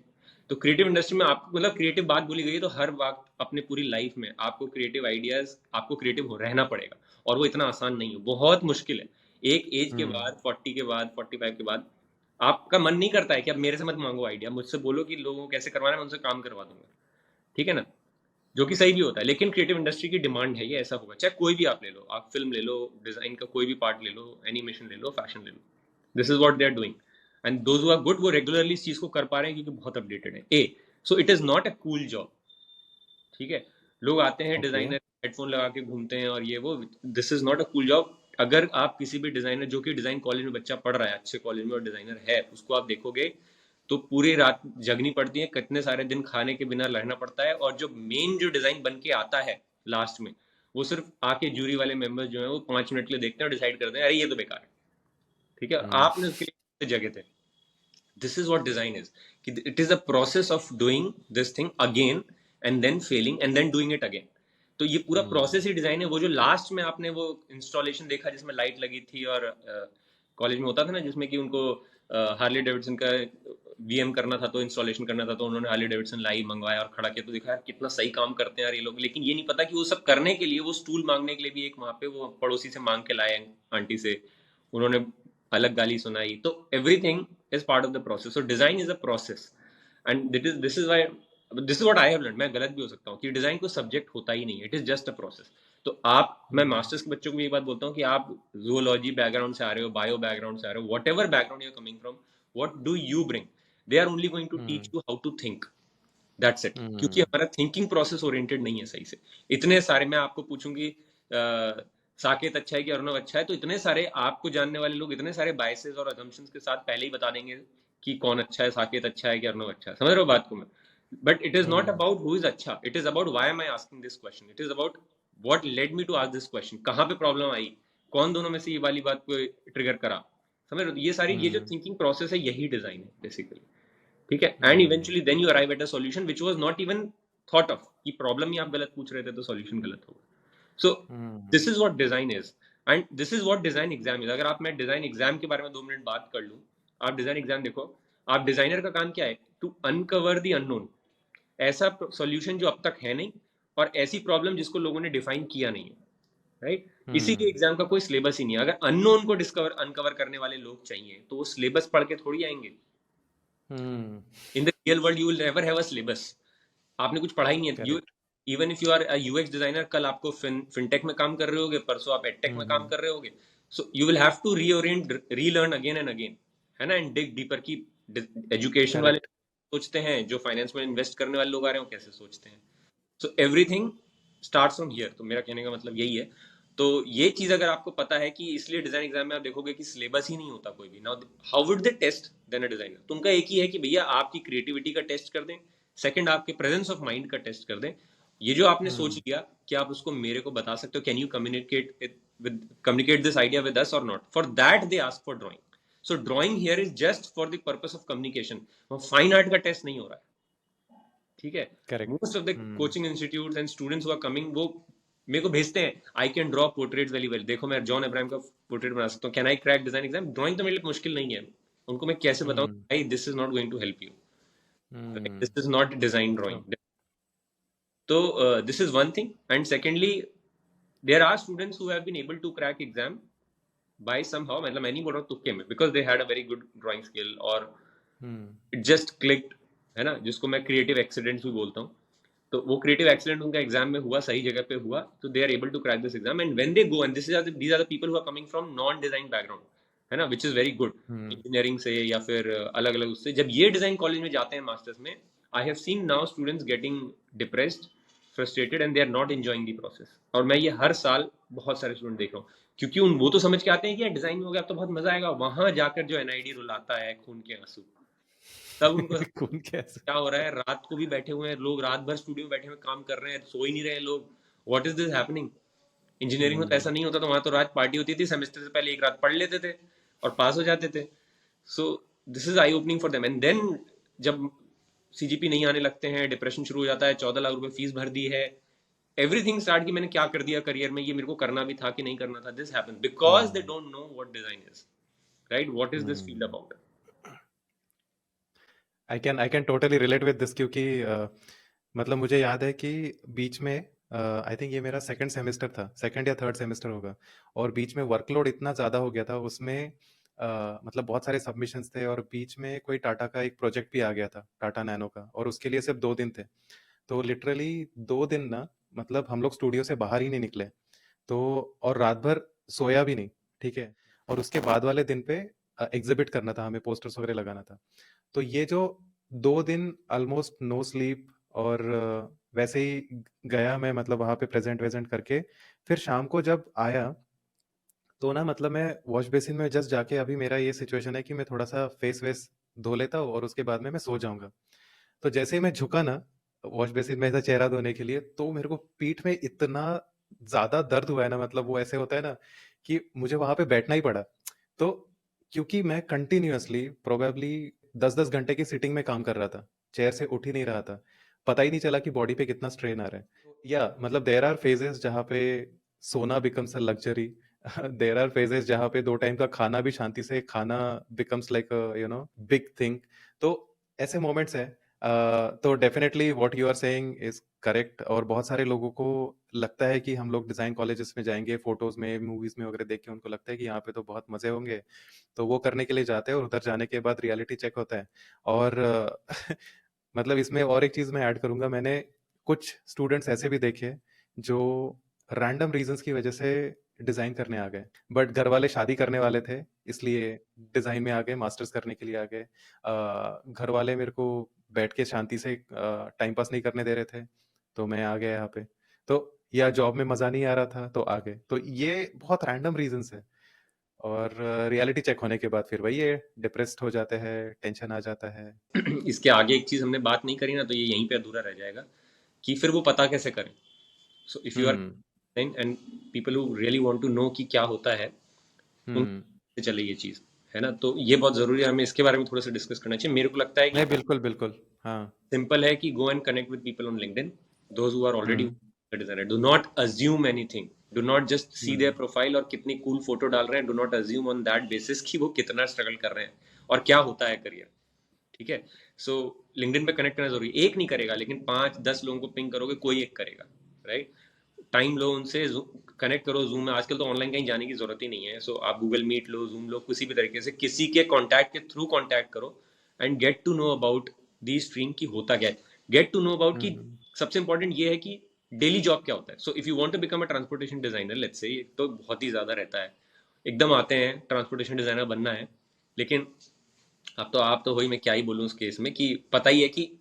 [SPEAKER 2] तो क्रिएटिव इंडस्ट्री में आपको, मतलब क्रिएटिव बात बोली गई है, तो हर वक्त अपने पूरी लाइफ में आपको क्रिएटिव आइडियाज, आपको क्रिएटिव हो रहना पड़ेगा। और वो इतना आसान नहीं है, बहुत मुश्किल है। एक एज के बाद, 40 के बाद, 45 के बाद, आपका मन नहीं करता है कि अब मेरे से मत मांगो आइडिया, मुझसे बोलो कि लोगों को कैसे करवाना है, मैं उनसे काम करवा दूंगा। ठीक है ना, जो कि सही भी होता है। लेकिन क्रिएटिव इंडस्ट्री की डिमांड है, ये ऐसा होगा। चाहे कोई भी आप ले लो, आप फिल्म ले लो, डिजाइन का कोई भी पार्ट ले लो, एनिमेशन ले लो, फैशन ले लो, this is what they are doing. And those who are good, वो रेगुलरली इस चीज को कर पा रहे हैं क्योंकि बहुत अपडेटेड है। Uh, so it is not a cool job. ठीक है, लोग आते हैं
[SPEAKER 1] ओके।
[SPEAKER 2] डिजाइनर, हेडफोन लगा के घूमते हैं और ये वो, this is not a cool job. अगर आप किसी भी डिजाइनर, जो कि डिजाइन कॉलेज में बच्चा पढ़ रहा है, अच्छे कॉलेज में, और डिजाइनर है, उसको आप देखोगे तो पूरी रात जगनी पड़ती है, कितने सारे दिन खाने के बिना रहना पड़ता है। और जो मेन जो डिजाइन बन के आता है लास्ट में, वो सिर्फ आके जूरी वाले मेंबर्स जो है वो 5 मिनट के लिए देखते हैं और डिसाइड करते हैं अरे ये तो बेकार है। ठीक है, आपने उसके लिए जगह थे। This is what design is, कि it is a process of doing this thing again and then failing and then doing it again. तो ये पूरा प्रोसेस ही डिजाइन है। वो जो लास्ट में आपने वो इंस्टॉलेशन देखा जिसमें लाइट लगी थी, और कॉलेज में होता था ना जिसमें कि उनको हार्ली डेविडसन का वीएम करना था, तो इंस्टॉलेशन करना था, तो उन्होंने हार्ली डेविडसन लाई, मंगवाया और खड़ा किया, तो देखा यार कितना सही काम करते हैं यार ये लोग। लेकिन ये नहीं पता कि वो सब करने के लिए, वो स्टूल मांगने के लिए भी एक वहां पे वो पड़ोसी से मांग के लाए, आंटी से, उन्होंने अलग गाली सुनाई। तो everything is part of the process. So design is a process and this is why, this is what I have learn. मैं गलत भी हो सकता हूँ कि डिजाइन को सब्जेक्ट होता ही नहीं है, it is just a process. तो आप, मैं मास्टर्स के बच्चों को ये बात बोलता हूँ कि आप जूलॉजी बैकग्राउंड से आ रहे हो, बायो बैकग्राउंड से आ रहे हो, whatever background you coming from, what do you bring, they are only going to teach you how to think, that's it. क्योंकि हमारा थिंकिंग प्रोसेस ओरिएंटेड नहीं है सही से। इतने सारे, मैं आपको पूछूंगी साकेत अच्छा है कि अर्णव अच्छा है, तो इतने सारे आपको जानने वाले लोग इतने सारे बायसेस और अजम्पशंस के साथ पहले ही बता देंगे कि कौन अच्छा है, साकेत अच्छा है कि अर्णव अच्छा है। समझ रहे हो बात को मैं? But it is not about who is अच्छा, it is about why am I asking this question, it is about what led me to ask this question, कहाँ पे प्रॉब्लम आई, कौन दोनों में से ये वाली बात को ट्रिगर करा। समझ रहे हो? ये सारी, ये जो थिंकिंग प्रोसेस है, यही डिजाइन है बेसिकली। ठीक है, and eventually then you arrive at a solution which was not even thought of, कि प्रॉब्लम ही आप गलत पूछ रहे थे तो सॉल्यूशन गलत होगा। So this is what design is and this is what design exam is. अगर आप, मैं डिजाइन एग्जाम के बारे में 2 मिनट बात कर लूं, आप डिजाइन एग्जाम देखो, आप डिजाइनर का काम क्या है? टू अनकवर द अननोन, ऐसा सॉल्यूशन जो अब तक है नहीं, और ऐसी प्रॉब्लम जिसको लोगों ने डिफाइन किया नहीं है, राइट? इसी के एग्जाम का कोई सिलेबस ही नहीं है। अगर अननोन को डिस्कवर, अनकवर करने वाले लोग चाहिए, तो वो सिलेबस पढ़ के थोड़ी आएंगे। In the real world you will never have a syllabus. आपने कुछ पढ़ा ही नहीं है। You, even if you are UX designer, कल आपको फिनटेक में काम कर रहे होगे, परसों आप एडटेक में काम कर रहे होगे, so you will have to reorient, relearn again and again, है ना, एंड डिग डीपर की एजुकेशन वाले
[SPEAKER 1] करेक्ट।
[SPEAKER 2] सोचते हैं, जो फाइनेंस में इन्वेस्ट करने वाले लोग आ रहे हैं वो कैसे सोचते हैं। So everything starts from here. तो मेरा कहने का मतलब यही है। तो ये चीज अगर आपको पता है कि इसलिए डिजाइन एग्जाम में आप देखोगे कि सिलेबस ही नहीं होता कोई भी। Now how would they test then a designer? तो उनका एक ही है कि भैया आपकी क्रिएटिविटी का टेस्ट कर दें, सेकंड आपके प्रेजेंस ऑफ माइंड का टेस्ट कर दें। ये जो आपने सोच लिया, क्या आप उसको मेरे को बता सकते हो? Can you communicate this idea with us और not? For that they ask for drawing. So drawing here is just for the purpose of communication. Fine art का टेस्ट नहीं हो रहा है, ठीक है।
[SPEAKER 1] Correct.
[SPEAKER 2] Most of the coaching institute and students who are coming, वो मेरे को भेजते हैं I can draw portrait very well, देखो मैं जॉन अब्राहम का पोर्ट्रेट बना सकता हूँ, can I crack design exam? Drawing तो मेरे लिए मुश्किल नहीं है। उनको मैं कैसे बताऊं भाई this is not going to help you, this is not design
[SPEAKER 1] true.
[SPEAKER 2] Drawing. तो this is one thing. And secondly, there are students who have been able to crack exam by somehow, मतलब मैं नहीं बोल रहा हूँ तुक्के में, because they had a very good drawing skill और इट जस्ट क्लिक्ड, है ना, जिसको मैं क्रिएटिव एक्सीडेंट्स भी बोलता हूँ। तो वो क्रिएटिव एक्सीडेंट उनका एग्जाम में हुआ, सही जगह पे हुआ, तो they are able to crack this exam. And when they go, and these are the people who are coming from non design background, है ना, which is very good, engineering से या फिर अलग अलग उससे, जब ये डिजाइन कॉलेज में जाते हैं मास्टर्स में, I have seen now students getting depressed, frustrated, and they are not enjoying the process. और मैं ये हर साल बहुत सारे स्टूडेंट देख रहा हूँ, क्योंकि उन वो तो समझ के आते हैं कि यार डिजाइन में हो गया तो बहुत मजा आएगा, वहां जाकर जो एनआईडी रुलाता है खून के आंसू, तब उनको
[SPEAKER 1] कौन कैसे।
[SPEAKER 2] क्या हो रहा है। रात को भी बैठे हुए हैं लोग, रात भर स्टूडियो में बैठे हुए काम कर रहे हैं, सो ही नहीं रहे लोग। What is this happening? Engineering में तो ऐसा नहीं होता, तो वहां तो रात पार्टी होती थी, सेमेस्टर से पहले एक रात पढ़ लेते थे और पास हो जाते थे। So this is I opening for them. And then जब सीजीपी नहीं आने लगते हैं, डिप्रेशन शुरू हो जाता है, 14 लाख रुपए फीस भर दी है, एवरीथिंग स्टार्ट की मैंने क्या कर दिया करियर में, ये मेरे को करना भी था कि नहीं करना था। This happens because they don't know what design is, right? What is this field about?
[SPEAKER 1] I can totally relate with this, क्योंकि मतलब मुझे याद है कि बीच में आई थिंक ये मेरा सेकंड सेमेस्टर था, सेकंड या थर्ड सेमेस्टर होगा, और बीच में वर्कलोड इतना ज़्यादा हो गया था उसमें, मतलब बहुत सारे सबमिशंस थे, और बीच में कोई टाटा का एक प्रोजेक्ट भी आ गया था, टाटा नैनो का, और उसके लिए सिर्फ 2 दिन थे। तो लिटरली 2 दिन ना, मतलब हम लोग स्टूडियो से बाहर ही नहीं निकले। तो और रात भर सोया भी नहीं, ठीक है। और उसके बाद वाले दिन पे एग्जिबिट करना था, हमें पोस्टर्स वगैरह लगाना था। तो ये जो 2 दिन ऑलमोस्ट नो स्लीप, और वैसे ही गया मैं, मतलब वहाँ पे प्रेजेंट वेजेंट करके, फिर शाम को जब आया, तो ना मतलब मैं वॉश बेसिन में जस्ट जाके, अभी मेरा ये सिचुएशन है कि मैं थोड़ा सा फेस वेस धो लेता हूँ और उसके बाद में मैं सो जाऊंगा। तो जैसे ही मैं झुका ना वॉश बेसिन में ऐसा चेहरा धोने के लिए, तो मेरे को पीठ में इतना ज्यादा दर्द हुआ है ना, मतलब वो ऐसे होता है ना कि मुझे वहां पे बैठना ही पड़ा। तो क्योंकि मैं कंटिन्यूअसली प्रोबेबली 10-10 घंटे की सिटिंग में काम कर रहा था, चेयर से उठ ही नहीं रहा था, पता ही नहीं चला कि बॉडी पे कितना स्ट्रेन आ रहा है। या मतलब देयर आर फेजेस जहाँ पे सोना becomes a luxury, there are phases जहाँ पे 2 टाइम का खाना भी शांति से खाना बिकम्स लाइक बिग थिंग। तो ऐसे मोमेंट्स हैं। तो definitely what you are saying is correct, और बहुत सारे लोगों को लगता है कि हम लोग डिज़ाइन कॉलेजेस में जाएंगे, फोटोज़ में मूवीज़ में वगैरह देख के उनको लगता है कि यहाँ पे तो बहुत मज़े होंगे, तो वो करने के लिए जाते हैं, और उधर जाने के बाद रियलिटी चेक होता है। और मतलब इसमें और एक चीज़ मैं ऐड करूँगा, मैंने कुछ स्टूडेंट्स ऐसे भी देखे जो रैंडम रीजंस की वजह से डिज़ाइन करने आ गए, बट घर वाले शादी करने वाले थे, इसलिए डिज़ाइन में आ गए, मास्टर्स करने के लिए आ गए। घर वाले मेरे को बैठ के शांति से टाइम पास नहीं करने दे रहे थे, तो मैं आ गया यहाँ पे। तो या जॉब में मज़ा नहीं आ रहा था तो आ गए। तो ये बहुत रैंडम रीजंस है, और रियलिटी चेक होने के बाद फिर वही है, डिप्रेस्ड हो जाते हैं, टेंशन आ जाता है।
[SPEAKER 2] इसके आगे एक चीज हमने बात नहीं करी ना, तो ये यहीं पे अधूरा रह जाएगा कि फिर वो पता कैसे करें। So if you are
[SPEAKER 1] hmm.
[SPEAKER 2] And people who really want to know कि क्या होता है,
[SPEAKER 1] हम्म।
[SPEAKER 2] उनसे चले ये चीज, है ना। तो ये बहुत जरूरी है, हमें इसके बारे में थोड़ा सा डिस्कस करना चाहिए। मेरे को लगता है कि
[SPEAKER 1] नहीं, बिल्कुल बिल्कुल। हाँ।
[SPEAKER 2] सिंपल है कि go and connect with people on LinkedIn, those who are already
[SPEAKER 1] hmm.
[SPEAKER 2] Designer. Do not assume anything, do not just see their
[SPEAKER 1] hmm.
[SPEAKER 2] Profile और कितनी कूल फोटो डाल रहे हैं, do not assume on that basis कि वो कितना struggle कर रहे हैं और क्या होता है करियर, ठीक है। सो लिंक्डइन पे कनेक्ट करना जरूरी है। एक नहीं करेगा, लेकिन 5-10 लोगों को पिंग करोगे, कोई एक करेगा, राइट। टाइम लो उनसे, कनेक्ट करो जूम में। आजकल तो ऑनलाइन कहीं जाने की जरूरत ही नहीं है। सो आप गूगल मीट लो, जूम लो, किसी भी तरीके से किसी के कॉन्टैक्ट के थ्रू कॉन्टैक्ट करो and get to know about the stream की होता क्या है। गेट टू नो अबाउट की
[SPEAKER 1] हम्म।
[SPEAKER 2] सबसे इंपॉर्टेंट ये है कि डेली जॉब क्या होता है। So if you want to become a transportation designer, let's say, तो बहुत ही ज्यादा रहता है, एकदम आते हैं ट्रांसपोर्टेशन डिजाइनर बनना है, लेकिन आप तो वही, मैं क्या ही बोलूँ उस केस में, कि पता ही है कि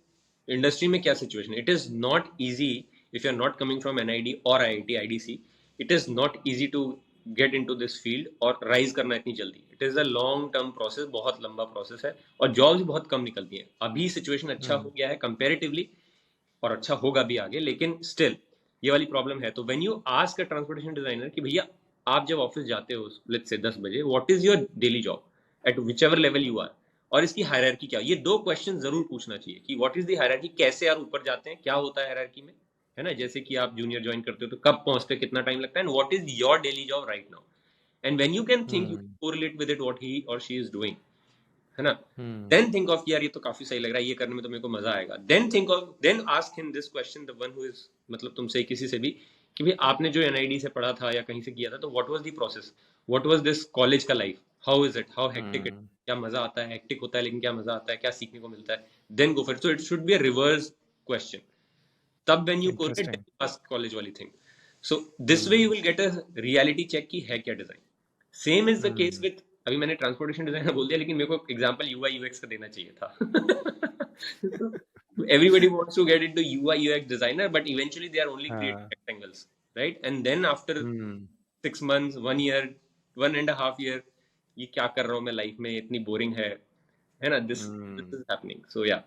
[SPEAKER 2] इंडस्ट्री में क्या situation. It is not easy if you are not coming from NID और IIT IDC, it is not easy to get into this field और राइज करना इतनी जल्दी। It is a long term process, बहुत लंबा process है, और jobs बहुत कम निकलती हैं। अभी सिचुएशन अच्छा हो गया है कंपेरेटिवली, और अच्छा होगा भी आगे, लेकिन स्टिल ये वाली प्रॉब्लम है। तो when you ask a transportation designer कि भैया आप जब ऑफिस जाते हो लेट्स से 10 बजे, what is your daily job at whichever level you are, और इसकी हायरार्की क्या, ये दो क्वेश्चन जरूर पूछना चाहिए कि व्हाट इज द हायरार्की, कैसे यार ऊपर जाते हैं, क्या होता है हायरार्की में, है ना। जैसे कि आप जूनियर ज्वाइन करते हो तो कब पहुंचते, कितना टाइम लगता है, and what is your daily job right now, and when you can think, you
[SPEAKER 1] hmm
[SPEAKER 2] correlate with it what he और शी इज डूइंग, है ना।
[SPEAKER 1] हम्म
[SPEAKER 2] देन थिंक ऑफ यार ये तो काफी सही लग रहा है, ये करने में तो मेरे को मजा आएगा। Then think of, then ask him this question, the one who is, मतलब तुमसे किसी से भी, कि भाई आपने जो एनआईडी से पढ़ा था या कहीं से किया था, तो what was the process, what was this college का life, how is it, how hectic it,
[SPEAKER 1] hmm
[SPEAKER 2] क्या मजा आता है, हेक्टिक होता है लेकिन क्या मजा आता है, क्या सीखने को मिलता है, then go for it. So it should be a reverse question. तब when you correlate, then
[SPEAKER 1] interesting
[SPEAKER 2] you ask college वाली thing. So this way you will get a reality check की है क्या design. Same is the case
[SPEAKER 1] hmm
[SPEAKER 2] with, अभी मैंने transportation designer बोल दिया, लेकिन मेरे को एग्जांपल यूआई यूएक्स का देना चाहिए था। Everybody wants to get into UI UX designer, but eventually they are only creating
[SPEAKER 1] हाँ
[SPEAKER 2] rectangles, right? And then after
[SPEAKER 1] hmm
[SPEAKER 2] 6 months, 1 year, 1.5 year, ये क्या कर रहा हूँ मैं लाइफ में, इतनी बोरिंग है ना। दिस
[SPEAKER 1] हम्म
[SPEAKER 2] इज हैपनिंग, सो या।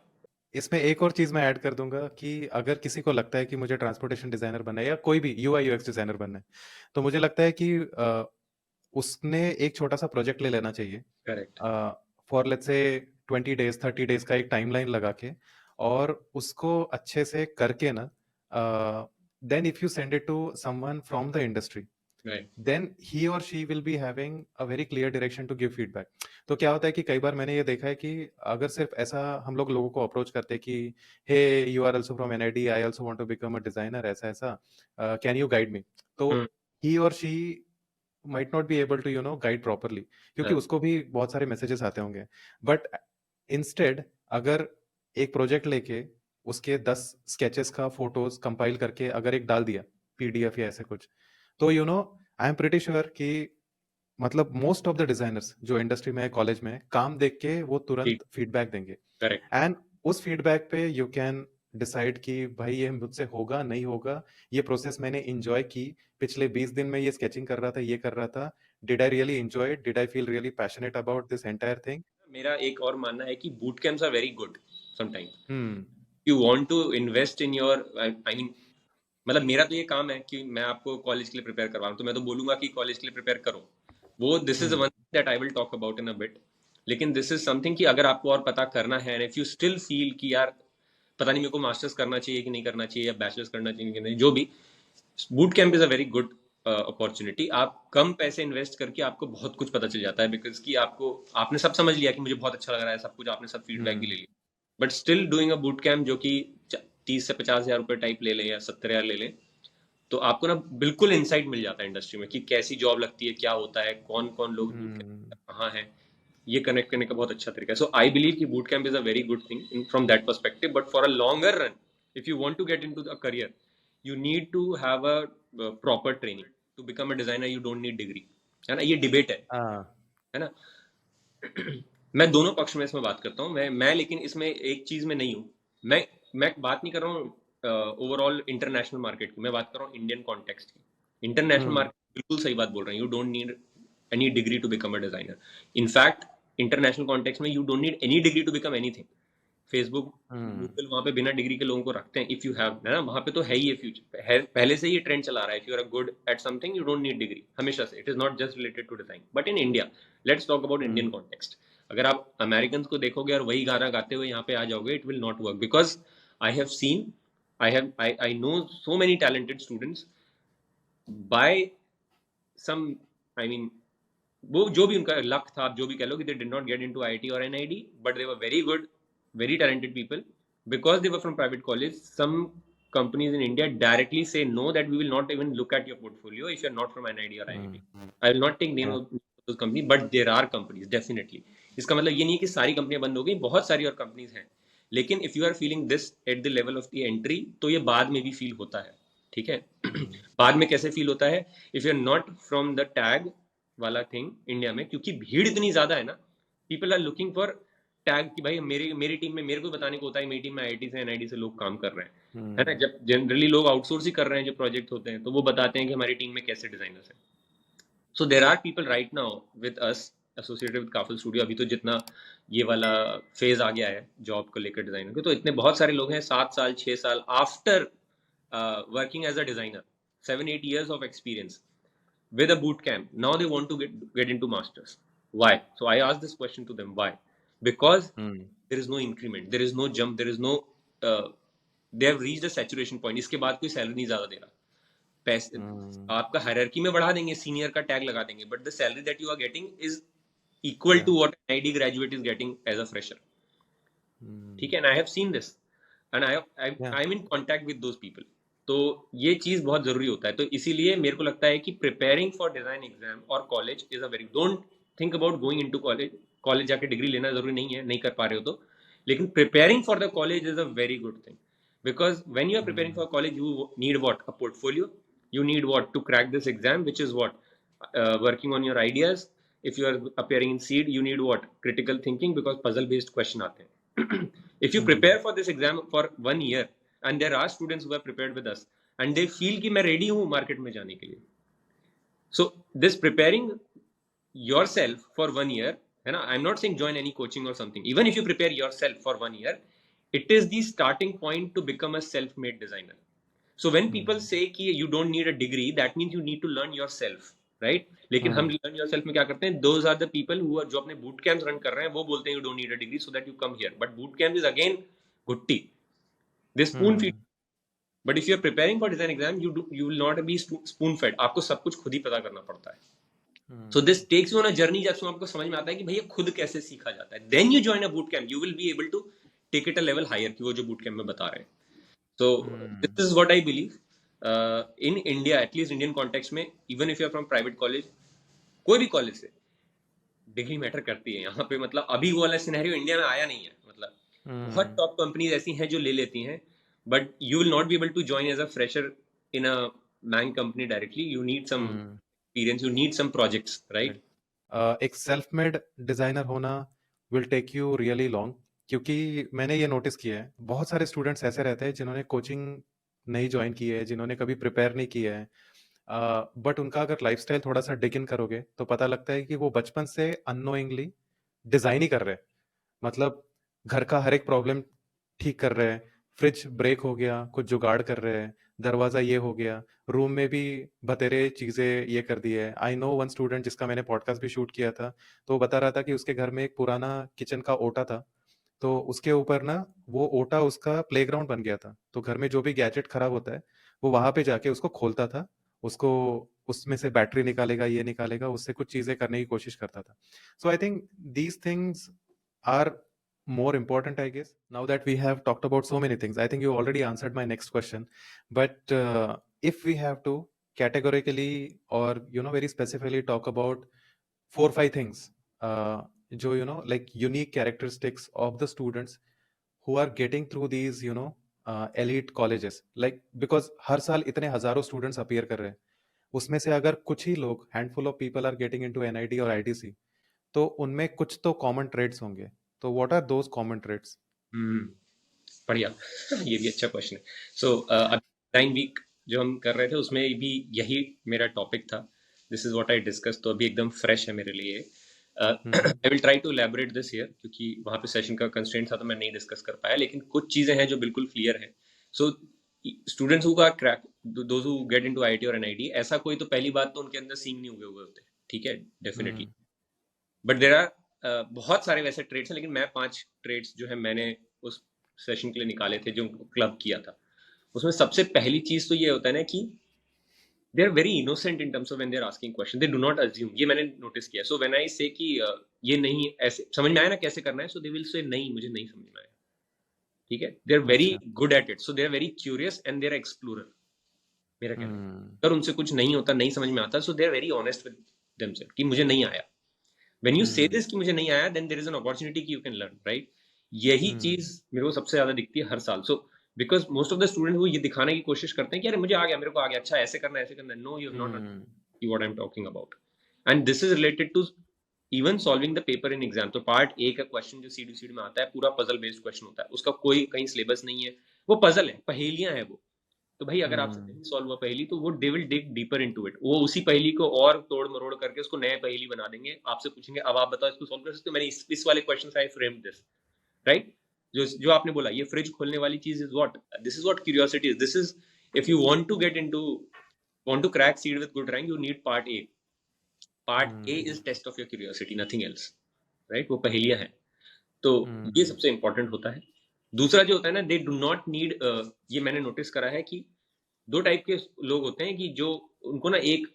[SPEAKER 1] इसमें एक और चीज़ मैं ऐड कर दूंगा कि अगर किसी को लगता है कि मुझे ट्रांसपोर्टेशन डिज़ाइनर बनना है या कोई भी यूआई यूएक्स डिज़ाइनर बनना है, तो मुझे लगता है कि उसने एक छोटा सा प्रोजेक्ट ले लेना चाहिए
[SPEAKER 2] correct.
[SPEAKER 1] For let's say 20 days 30 days का एक टाइमलाइन लगा के, और उसको अच्छे से करके ना, then if you send it to someone from the industry,
[SPEAKER 2] right.
[SPEAKER 1] then he or she will be having a very clear direction to give feedback. तो क्या होता है कि कई बार मैंने ये देखा है कि अगर सिर्फ ऐसा हम लोगों को अप्रोच करते हैं कि hey you are also from NID, I also want to become a designer, ऐसा ऐसा, कैन यू गाइड मी, तो
[SPEAKER 2] हम्म।
[SPEAKER 1] ही और she might not be able to guide properly, क्योंकि उसको भी बहुत सारे मैसेजेस आते होंगे। बट इंस्टेड अगर एक प्रोजेक्ट लेके उसके 10 स्केचेस का फोटोज कंपाइल करके अगर एक डाल दिया पीडीएफ या ऐसे कुछ, तो आई एम प्रिटी श्योर कि मतलब मोस्ट ऑफ द डिजाइनर्स जो इंडस्ट्री में है, कॉलेज में है, काम देख के वो
[SPEAKER 2] ठीक।
[SPEAKER 1] तुरंत फीडबैक देंगे,
[SPEAKER 2] करेक्ट।
[SPEAKER 1] एंड उस फीडबैक पे यू कैन डिसाइड कि भाई ये मुझसे होगा नहीं होगा, ये प्रोसेस मैंने इंजॉय की, पिछले 20 दिन में ये स्केचिंग कर रहा था, ये कर रहा था, did I really enjoy, did I feel really passionate about this entire thing.
[SPEAKER 2] मेरा एक और मानना है कि boot camps are very good sometime.
[SPEAKER 1] Hmm
[SPEAKER 2] you want to invest in your, I mean, मतलब मेरा तो ये काम है कि मैं आपको कॉलेज के लिए प्रिपेयर करवा रहा हूँ, तो मैं तो बोलूंगा कि कॉलेज के लिए प्रिपेयर करो। वो this is
[SPEAKER 1] hmm
[SPEAKER 2] one that I will talk about in a bit. लेकिन दिस इज समथिंग कि अगर आपको और पता करना है, इफ यू स्टिल फील कि यार पता नहीं मेरे को मास्टर्स करना चाहिए कि नहीं करना चाहिए, या बैचलर्स करना चाहिए कि नहीं, जो भी, boot camp is a very good opportunity. आप कम पैसे इन्वेस्ट करके आपको बहुत कुछ पता चल जाता है, बिकॉज कि आपको, आपने सब समझ लिया कि मुझे बहुत अच्छा लग रहा है सब कुछ, आपने सब फीडबैक भी ले
[SPEAKER 1] हम्म
[SPEAKER 2] लिया, but still doing a boot camp जो कि 30 से 50 हजार रुपये टाइप ले लें या 70 हजार ले लें, तो आपको ना बिल्कुल इंसाइट मिल जाता है इंडस्ट्री में कि कैसी जॉब लगती है, क्या होता है, कौन कौन लोग बूट
[SPEAKER 1] हम्म
[SPEAKER 2] कैंप कहाँ है। ये कनेक्ट करने का बहुत अच्छा तरीका है। सो आई बिलीव कि boot camp is a very good thing from that perspective, but for a longer run, if you want to get into the career, you need to have a proper training. To become a designer you don't need degree, है ना। ये debate
[SPEAKER 1] हाँ
[SPEAKER 2] है ना। मैं दोनों पक्ष में इसमें बात करता हूँ, मैं लेकिन इसमें एक चीज में नहीं हूँ। मैं बात नहीं कर रहा हूँ ओवरऑल इंटरनेशनल मार्केट की, मैं बात कर रहा हूँ इंडियन कॉन्टेक्स्ट की। इंटरनेशनल
[SPEAKER 1] हम्म
[SPEAKER 2] मार्केट बिल्कुल सही बात बोल रहे हैं, you don't need any degree to become a designer. In fact international context में you don't need any degree to become anything. Facebook,
[SPEAKER 1] hmm
[SPEAKER 2] Google वहां पे बिना डिग्री के लोगों को रखते हैं, इफ यू हैव, है ना, वहां पे तो है ही, ये फ्यूचर है, पहले से ही ये ट्रेंड चला रहा है। If you are good at something you don't need degree, हमेशा से। It is not just related to design, but in India, let's talk about Indian
[SPEAKER 1] hmm
[SPEAKER 2] context. अगर आप अमेरिकन को देखोगे और वही गाना गाते हुए यहाँ पे आ जाओगे, it will not work, because I have seen, I know so many talented students by some, I mean, वो जो भी उनका लक था, आप जो भी कह लो, कि they did not get into IIT और NID, but they were very good, very talented people, because they were from private college. Some companies in India directly say no, that we will not even look at your portfolio if you're not from NID or IIT. I will not take name
[SPEAKER 1] हाँ
[SPEAKER 2] of those companies, but there are companies definitely. इसका मतलब ये नहीं है कि सारी कंपनियां बंद हो गई, बहुत सारी और कंपनीज हैं। लेकिन if you are feeling this at the level of the entry, तो ये बाद में भी फील होता है, ठीक है।
[SPEAKER 1] हम्म
[SPEAKER 2] बाद में कैसे फील होता है, if you are not from the tag वाला थिंग इंडिया में, क्योंकि भीड़ इतनी ज्यादा है ना, people are looking for tag कि भाई मेरी मेरी टीम में, मेरे को बताने को होता है मेरी टीम में आईआईटी से एनआईटी से लोग काम कर रहे हैं, है ना। जब जनरली लोग आउटसोर्स ही कर रहे हैं जो प्रोजेक्ट होते हैं, तो वो बताते हैं कि हमारी टीम में कैसे डिजाइनर्स हैं। So there are people right now with us associated with Kafil studio. अभी तो जितना ये वाला फेज आ गया है जॉब को लेकर डिजाइनर के, तो इतने बहुत सारे लोग हैं 7 साल 6 साल after working as a designer, 7-8 years of experience with a boot camp. Now they want to get into masters. Why? So I asked this question to them. Why? Because there is no increment, there is no jump, there is no uh, they have reached a saturation point. इसके बाद कोई salary नहीं ज्यादा दे रहा। पैसे आपका hierarchy में बढ़ा देंगे, सीनियर का टैग लगा देंगे, but the salary that you are getting is equal to what an ID graduate is getting as a fresher. ठीक है, and I have seen this and I am in contact with those people. तो ये चीज बहुत जरूरी होता है। तो इसीलिए मेरे को लगता है कि प्रिपेयरिंग फॉर डिजाइन एग्जाम और college is a very, don't think about going into college. College जाके डिग्री लेना जरूरी नहीं है, नहीं कर पा रहे हो तो, लेकिन preparing for the college is a very good thing, because when you are preparing for college you need what? A portfolio. You need what? To crack this exam, which is what? Working on your ideas. If you are appearing in seed, you need what? Critical thinking, because puzzle based question aate hain. If you prepare for this exam for 1 year, and there are students who are prepared with us and they feel कि मैं ready हूँ market में जाने के लिए, so this preparing yourself for 1 year, है ना, I'm not saying join any coaching or something. Even if you prepare yourself for 1 year, it is the starting point to become a self-made designer. So when people say कि you don't need a degree, that means you need to learn yourself, right? लेकिन हम learn yourself में क्या करते हैं? Those are the people who are जो अपने boot camps run कर रहे हैं, वो बोलते हैं you don't need a degree so that you come here. But boot camp is again गुट्टी, they spoon feed. But if you are preparing for design exam, you will not be spoon fed. आपको सब कुछ खुद ही पता करना पड़ता है। So this takes you on a journey जब आपको समझ में आता है कि भैया खुद कैसे सीखा जाता है। Then you join a boot camp, you will be able to take it a level higher कि वो जो boot camp में बता रहे हैं। So this is what I believe. In India, at least Indian context में, even if you are from private college, कोई भी कॉलेज से, डिग्री मैटर करती है यहाँ पे। मतलब अभी वो वाला सिनेरियो इंडिया में आया नहीं है। मतलब बहुत टॉप कंपनीज ऐसी हैं जो ले लेती हैं, but you will not be able to join as a fresher in a bank company directly. You need some experience, you need some projects, right?
[SPEAKER 1] एक सेल्फ मेड डिजाइनर होना will take you really long, क्योंकि मैंने ये notice किया है बहुत सारे students ऐसे रहते हैं जिन्होंने कोचिंग नहीं ज्वाइन की है, जिन्होंने कभी प्रिपेयर नहीं किया है, बट उनका अगर लाइफस्टाइल थोड़ा सा डिग इन करोगे तो पता लगता है कि वो बचपन से अननोइंगली डिजाइन ही कर रहे हैं। मतलब घर का हर एक प्रॉब्लम ठीक कर रहे हैं, फ्रिज ब्रेक हो गया कुछ जुगाड़ कर रहे हैं, दरवाजा ये हो गया, रूम में भी बतेरे चीजें ये कर दी है। आई नो वन स्टूडेंट जिसका मैंने पॉडकास्ट भी शूट किया था, तो वो बता रहा था कि उसके घर में एक पुराना किचन का ओटा था, तो उसके ऊपर ना वो ओटा उसका प्लेग्राउंड बन गया था। तो घर में जो भी गैजेट खराब होता है वो वहां पे जाके उसको खोलता था, उसको उसमें से बैटरी निकालेगा, ये निकालेगा, उससे कुछ चीजें करने की कोशिश करता था। So I think these things are more important, I guess. Now that we have talked about so many things, I think you already answered my next question. But if we have to categorically or very specifically talk about 4-5 things, jo like unique characteristics of the students who are getting through these elite colleges, like because हर साल इतने हजारों students appear कर रहे हैं, उसमें से अगर कुछ ही लोग, handful of people are getting into NIT और ITC, तो उनमें कुछ तो कॉमन ट्रेड्स होंगे। तो what are those common trades?
[SPEAKER 2] बढ़िया ये भी अच्छा क्वेश्चन है। सो डिजाइन वीक जो हम कर रहे थे उसमें भी यही मेरा टॉपिक था। This is what I discuss, तो अभी एकदम फ्रेश है मेरे लिए। I will try to elaborate this here, क्योंकि वहाँ पे सेशन का कंस्ट्रेंट था तो मैं नहीं डिस्कस कर पाया, लेकिन कुछ चीजें हैं जो बिल्कुल क्लियर है। So students who are crack, those who get into IIT और एनआईटी, ऐसा कोई तो पहली बात तो उनके अंदर सींग नहीं उगे हुए होते, ठीक है, डेफिनेटली। बट देयर आर बहुत सारे वैसे ट्रेड्स हैं, लेकिन मैं 5 ट्रेड्स जो है मैंने उस सेशन के लिए निकाले थे जो क्लब किया था। उसमें सबसे पहली चीज तो ये होता है ना कि they are very innocent in terms of when they are asking question, they do not assume. ये मैंने नोटिस किया। सो व्हेन आई से कि ये नहीं ऐसे समझ में आया ना कैसे करना है, सो दे विल से नहीं मुझे नहीं समझ में आया, ठीक है। They are very good at it, so they are very curious and they are explorer. मेरा कहना है अगर उनसे कुछ नहीं होता, नहीं समझ में आता, so they are very honest with themselves कि मुझे नहीं आया। When you say this कि मुझे नहीं आया, then there is an opportunity कि you can learn, right? यही चीज मेरे को सबसे ज्यादा दिखती है हर साल। So because most of the students वो ये दिखाने की कोशिश करते हैं कि अरे मुझे आ गया, मेरे को आ गया, अच्छा ऐसे करना है, ऐसे करना है। No, you have not understood what I'm talking about. And this is related to even solving the paper in exam, तो पार्ट ए का क्वेश्चन जो सीडी में आता है पूरा पजल बेस्ड क्वेश्चन होता है, उसका कोई कहीं सिलेबस नहीं है, वो पजल है, पहेलियां है वो। तो भाई अगर आपसे नहीं सॉल्व हुआ पहेली तो वो they will dig deeper into it, वो उसी पहेली को और तोड़ मरोड़ करके उसको नया पहेली बना देंगे, आपसे पूछेंगे अब आप बताओ इसको सॉल्व कर सकते हो, मैंने इस वाले क्वेश्चन से आई फ्रेम दिस, राइट। जो जो आपने बोला ये फ्रिज खोलने वाली चीज is what, this is what curiosity is, this is if you want to get into, want to crack CEED with good rank, you need part A. Part A is test of your curiosity, nothing else, right. वो पहेलियां हैं, तो ये सबसे important होता है। दूसरा जो होता है ना, दे डू नॉट नीड, ये मैंने नोटिस करा है कि दो टाइप के लोग होते हैं कि जो उनको ना, एक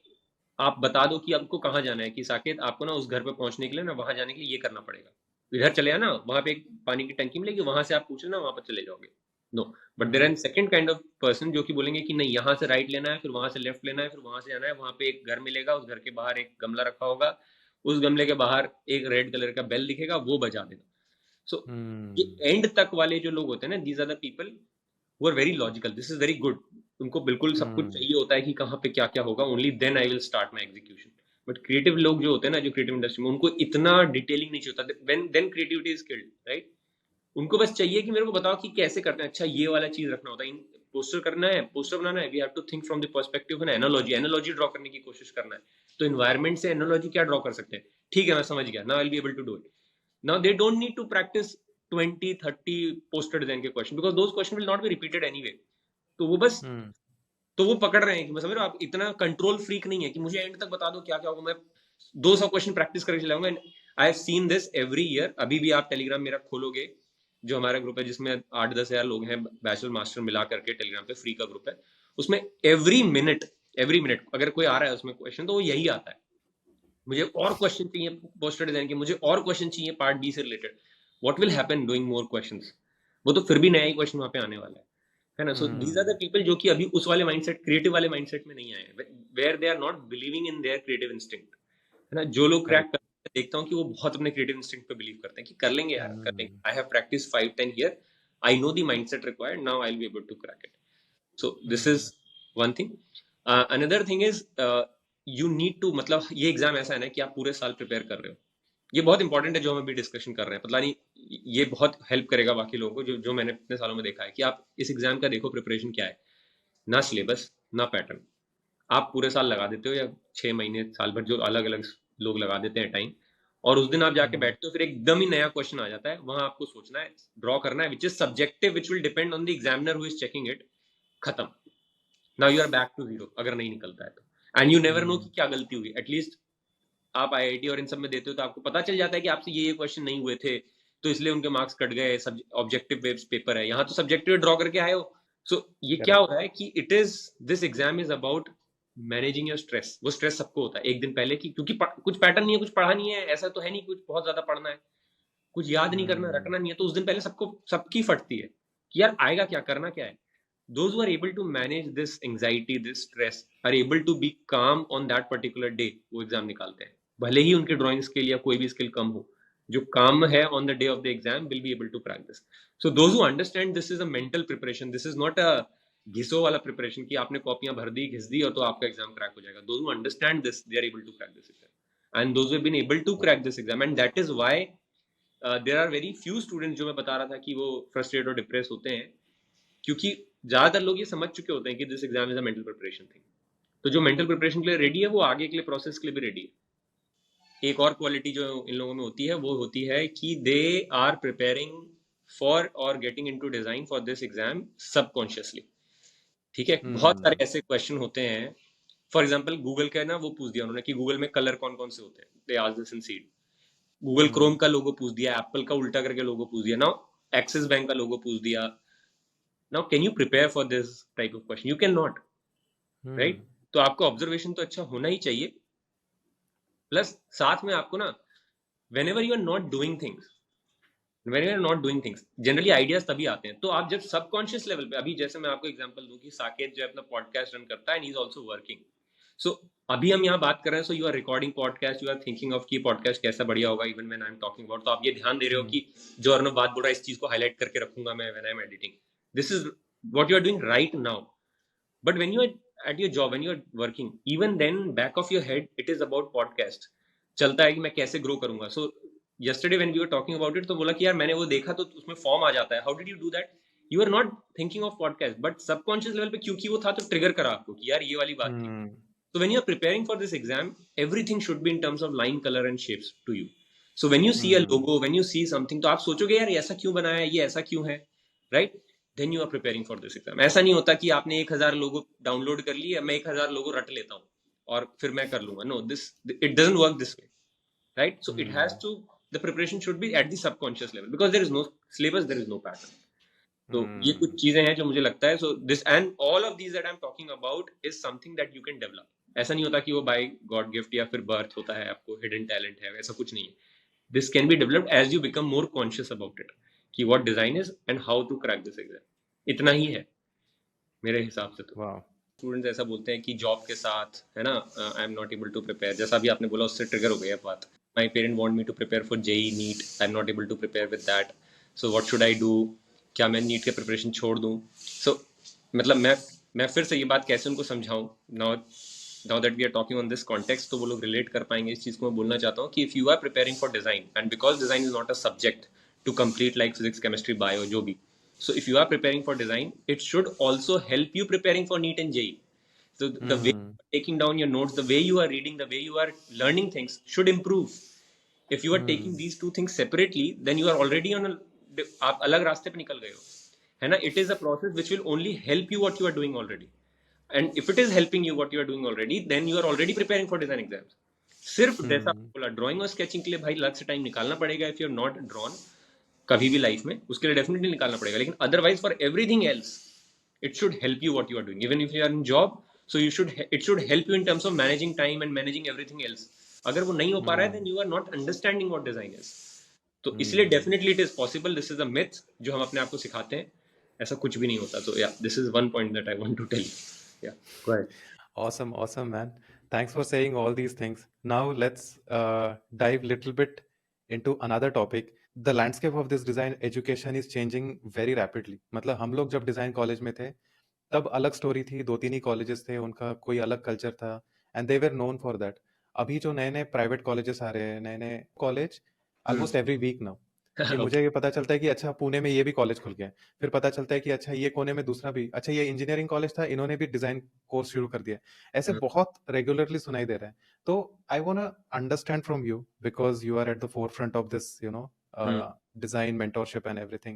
[SPEAKER 2] आप बता दो कि आपको कहाँ जाना है, कि साकेत आपको ना उस घर पे पहुंचने के लिए ना, वहां जाने के लिए ये करना पड़ेगा, इधर चले आना, वहां पे एक पानी की टंकी मिलेगी, वहां से आप पूछ लेना, वहां पर चले जाओगे। No, but there are second kind of person जो कि बोलेंगे कि नहीं, यहाँ से राइट लेना है, फिर वहां से लेफ्ट लेना है, फिर वहां से जाना है, वहां पे एक घर मिलेगा, उस घर के बाहर एक गमला रखा होगा, उस गमले के बाहर एक रेड कलर का बेल दिखेगा, वो बजा देना। सो ये एंड तक वाले जो लोग होते हैं ना, these are the people who are very logical, this is very good, उनको बिल्कुल सब कुछ चाहिए होता है कि कहाँ पे क्या क्या होगा, only then I will start my execution. But creative लोग जो होते हैं ना, जो क्रिएटिव इंडस्ट्री में, उनको इतना डिटेलिंग नहीं चाहिए होता, when then creativity is killed, right. उनको बस चाहिए कि मेरे को बताओ कि कैसे करते हैं, अच्छा ये वाला चीज रखना होता है, पोस्टर करना है, पोस्टर बनाना है, we have to think from the perspective of an analogy, analogy draw करने की कोशिश करना है, तो एनवायरमेंट से एनालॉजी क्या ड्रॉ कर सकते हैं, ठीक है मैं समझ गया, now I will be able to do it. Now they don't need to practice 20-30 poster design के question, because those question will not be repeated anyway. तो वो बस, तो वो पकड़ रहे हैं कि मैं समझ रहा हूँ, आप इतना कंट्रोल फ्रीक नहीं है कि मुझे एंड तक बता दो क्या क्या होगा, मैं 200 क्वेश्चन प्रैक्टिस करके चलाऊंगा। आई have seen this every year, अभी भी आप टेलीग्राम मेरा खोलोगे, जो हमारा ग्रुप है जिसमें 8-10 हजार लोग हैं, बैचलर मास्टर मिला करके टेलीग्राम पे फ्री का ग्रुप है, उसमें एवरी मिनट अगर कोई आ रहा है उसमें क्वेश्चन, तो वो यही आता है, मुझे और क्वेश्चन चाहिए पोस्टर डिजाइन के, मुझे और क्वेश्चन चाहिए पार्ट बी से related. What will happen doing more questions, वो तो फिर भी नया ही क्वेश्चन वहां पे आने वाला है ना। So these are the people जो कि अभी उस वाले माइंडसेट, क्रिएटिव वाले माइंडसेट में नहीं आए, where they are not believing in their creative instinct, है ना। जो लोग क्रैक करते हैं, देखता हूँ कि वो बहुत अपने क्रिएटिव इंस्टिंक्ट पे बिलीव करते हैं कि कर लेंगे यार, कर लेंगे, I have practice 5-10 year, I know the mindset required, now I will be able to crack it. So this is one thing. Another thing is, you need to, मतलब ये एग्जाम ऐसा है ना कि आप पूरे साल प्रिपेयर कर रहे हो, ये बहुत इंपॉर्टेंट है जो हम अभी डिस्कशन कर रहे हैं, पता नहीं ये बहुत हेल्प करेगा बाकी लोगों को, जो जो मैंने इतने सालों में देखा है कि आप इस एग्जाम का देखो प्रिपरेशन क्या है, ना सिलेबस ना पैटर्न, आप पूरे साल लगा देते हो या 6 महीने साल भर, जो अलग अलग लोग लगा देते हैं टाइम, और उस दिन आप जाके बैठते हो, फिर एकदम ही नया क्वेश्चन आ जाता है, वहां आपको सोचना है, ड्रॉ करना है, which is subjective, which will depend on the examiner who is checking it, खत्म, now you are back to zero अगर नहीं निकलता है तो, एंड यू नेवर नो कि क्या गलती हुई, एटलीस्ट आप आईआईटी और इन सब में देते हो तो आपको पता चल जाता है कि आपसे ये क्वेश्चन नहीं हुए थे, तो इसलिए उनके मार्क्स कट गए, ऑब्जेक्टिव बेस्ड पेपर है, यहाँ तो सब्जेक्टिव ड्रॉ करके आए हो। सो ये क्या हो रहा है कि it is, this exam is about managing your stress. वो स्ट्रेस सबको होता है एक दिन पहले की, क्योंकि कुछ पैटर्न नहीं है, कुछ पढ़ा नहीं है, ऐसा तो है नहीं कुछ बहुत ज्यादा पढ़ना है, कुछ याद नहीं करना, रटना नहीं है, तो उस दिन पहले सबको, सबकी फटती है कि यार आएगा क्या, करना क्या है। Those who are able to manage this anxiety, this stress, are able to be calm on that particular day, वो एग्जाम निकालते हैं, भले ही उनके ड्राइंग स्किल या कोई भी स्किल कम हो, जो काम है on the day of the exam will be able to crack this. So those who understand this is a mental preparation, this is not a घिसो वाला प्रिपरेशन कि आपने कॉपियां भर दी, घिस दी और तो आपका एग्जाम क्रैक हो जाएगा। Those who understand this, they are able to crack this exam, and those who have been able to crack this exam, and that is why there are very few students, जो मैं बता रहा था कि वो frustrate और depress होते हैं, क्योंकि ज्यादातर लोग ये समझ चुके होते हैं कि this exam is a mental preparation thing. तो जो मेंटल प्रिपरेशन के लिए रेडी है, वो आगे के लिए प्रोसेस के लिए भी रेडी है। एक और क्वालिटी जो इन लोगों में होती है, वो होती है कि दे आर प्रिपेयरिंग फॉर और getting into design for this exam subconsciously. ठीक है, बहुत सारे ऐसे क्वेश्चन होते हैं, फॉर एग्जाम्पल गूगल का ना वो पूछ दिया उन्होंने कि गूगल में कलर कौन कौन से होते हैं, they asked this in seed. Google Chrome का लोगो पूछ दिया, एप्पल का उल्टा करके लोगो पूछ दिया, नाउ एक्सिस बैंक का लोगो पूछ दिया। Now, can you prepare for this type of question? You cannot, right? तो आपको ऑब्जर्वेशन तो अच्छा होना ही चाहिए, प्लस साथ में आपको ना, whenever you are not doing things, generally ideas तभी आते हैं, तो आप जब सबकॉन्शियस लेवल पे, अभी जैसे मैं आपको एग्जांपल दूं कि साकेत जो अपना पॉडकास्ट रन करता है, and he is also working, so अभी हम यहाँ बात कर रहे हैं, so you are recording podcast, you are thinking of कि पॉडकास्ट कैसा बढ़िया होगा, even when I am talking about, तो आप ये ध्यान दे रहे हो कि जो अर्नव बात बोल रहा है इस चीज को हाईलाइट करके रखूंगा मैं when I am editing, this is what you are doing right now. But when you are at your job, when you are working, even then, back of your head, it is about podcast. चलता है कि मैं कैसे grow करूंगा. सो yesterday when we were talking about it तो बोला कि यार मैंने वो देखा तो उसमें फॉर्म आ जाता है. How did you do that? You are not thinking of podcast but subconscious level पे क्योंकि वो था तो ट्रिगर करा आपको कि यार ये वाली बात थी.
[SPEAKER 1] Hmm.
[SPEAKER 2] So when you are preparing for this exam, everything should be in terms of line, color and shapes to you. So when you see a
[SPEAKER 1] Hmm.
[SPEAKER 2] logo, when you see something, तो आप सोचोगे यार ये ऐसा क्यों बनाया है, ये ऐसा क्यों है, right? Then you are preparing for this exam. ऐसा नहीं होता कि आपने 1000 लोगो डाउनलोड कर लिए, मैं 1000 लोगो रट लेता हूँ और फिर मैं कर लूंगा. No, this it doesn't work this way, right? So it has
[SPEAKER 1] Hmm.
[SPEAKER 2] to, the preparation should be at the subconscious level because there is no syllabus, there is no pattern. तो ये कुछ
[SPEAKER 1] Hmm.
[SPEAKER 2] चीजें हैं जो मुझे लगता है. So this and all of these that I am talking about is something that you can develop. ऐसा नहीं होता कि वो बाय गॉड गिफ्ट या फिर बर्थ होता है, आपको हिडन टैलेंट है, ऐसा कुछ नहीं है. This can be developed as you become more conscious about it कि what design is and how to crack this exam. इतना ही है मेरे हिसाब से. तो
[SPEAKER 1] Wow.
[SPEAKER 2] स्टूडेंट्स ऐसा बोलते हैं कि जॉब के साथ है ना, I am not able to prepare, जैसा भी आपने बोला उससे ट्रिगर हो गई है बात. My parent want me to prepare for JEE NEET, I am not able to prepare with that. So what should I do? क्या मैं नीट के प्रिपरेशन छोड़ दूँ? सो मतलब मैं फिर से ये बात कैसे उनको समझाऊं. Now now that we are talking on this context तो वो लोग रिलेट कर पाएंगे इस चीज़ को. मैं बोलना चाहता हूँ कि if you are preparing for design and because design is not a subject to complete like physics chemistry bio जो भी. So if you are preparing for design, it should also help you preparing for NEET and JEE. So the way
[SPEAKER 1] Hmm.
[SPEAKER 2] you are taking down your notes, the way you are reading, the way you are learning things should improve. If you are taking
[SPEAKER 1] Hmm.
[SPEAKER 2] these two things separately, then you are already on a, आप अलग रास्ते पे निकल गए हो, है ना. It is a process which will only help you what you are doing already. And if it is helping you what you are doing already, then you are already preparing for design exams. सिर्फ जैसा
[SPEAKER 1] Hmm.
[SPEAKER 2] बोला drawing और sketching के लिए भाई अलग से time निकालना पड़ेगा. If you are not drawn कभी भी लाइफ में उसके लिए डेफिनेटली निकालना पड़ेगा. लेकिन otherwise for everything else it should help you what you are doing even if you are in job. So you should, it should help you in terms of managing time and managing everything else. अगर वो नहीं हो पा रहा है then
[SPEAKER 1] Hmm.
[SPEAKER 2] you are not understanding what design is. तो इसलिए
[SPEAKER 1] Hmm.
[SPEAKER 2] Definitely it is possible. This is a myth जो हम अपने आप को सिखाते हैं. ऐसा कुछ भी नहीं होता. तो yeah this is one point that I want to tell you. Yeah go ahead.
[SPEAKER 1] Awesome, awesome, man. Thanks for saying all these things. Now let's dive little bit into another topic. The landscape of this design education is changing very rapidly. मतलब हम लोग जब design college में थे तब अलग story थी, 2-3 ही colleges थे, उनका कोई अलग कल्चर था and they were known for that. अभी जो नए नए प्राइवेट कॉलेजेस आ रहे हैं, नए नए college almost every week now, कि मुझे ये पता चलता है कि अच्छा पुणे में ये भी कॉलेज खुल गया है, फिर पता चलता है कि अच्छा ये कोने में दूसरा भी, अच्छा ये इंजीनियरिंग कॉलेज था, इन्होंने भी डिजाइन कोर्स शुरू कर दिया. ऐसे बहुत रेगुलरली सुनाई दे रहा है. तो I want to understand from you because you are at the forefront of this design mentorship and everything.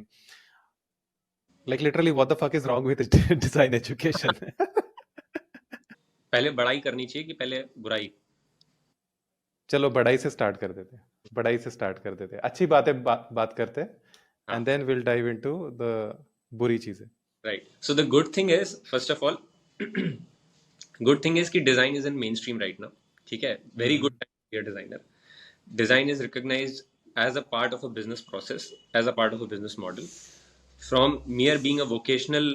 [SPEAKER 1] Like literally, what the fuck is wrong with design education?
[SPEAKER 2] पहले बड़ाई करनी चाहिए कि पहले बुराई.
[SPEAKER 1] चलो बड़ाई से स्टार्ट कर देते हैं. बड़ाई से स्टार्ट कर देते हैं. अच्छी बात है, बात करते हैं
[SPEAKER 2] हाँ.
[SPEAKER 1] And then will dive into the बुरी चीजें.
[SPEAKER 2] Right. So the good thing is first of all, good thing is कि design is in mainstream right now. ठीक है. Very good designer. Design is recognized as a part of a business process, as a part of a business model. From mere being a vocational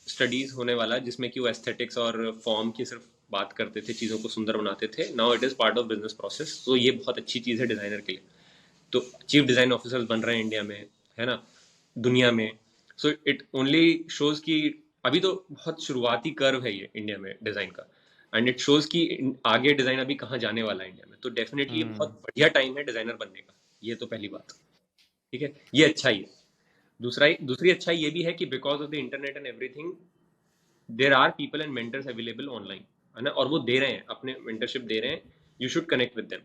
[SPEAKER 2] studies होने वाला जिसमें कि वो aesthetics और form की सिर्फ बात करते थे, चीज़ों को सुंदर बनाते थे. Now it is part of business process. तो ये बहुत अच्छी चीज़ है डिज़ाइनर के लिए. तो चीफ डिज़ाइन ऑफिसर्स बन रहे हैं इंडिया में, है ना, दुनिया में. सो इट ओनली शोज़ कि अभी तो बहुत शुरुआती कर्व है ये इंडिया में डिज़ाइन का. एंड इट शोज़ कि आगे डिज़ाइन अभी कहाँ जाने वाला है इंडिया में. तो डेफिनेटली ये बहुत बढ़िया टाइम है डिज़ाइनर बनने का. ये तो पहली बात. ठीक है. ये अच्छा ही है. दूसरी अच्छाई ये भी है कि because of the internet and everything there are people and mentors available online, है ना, और वो दे रहे हैं अपने मेंटरशिप दे रहे हैं. You should connect with them.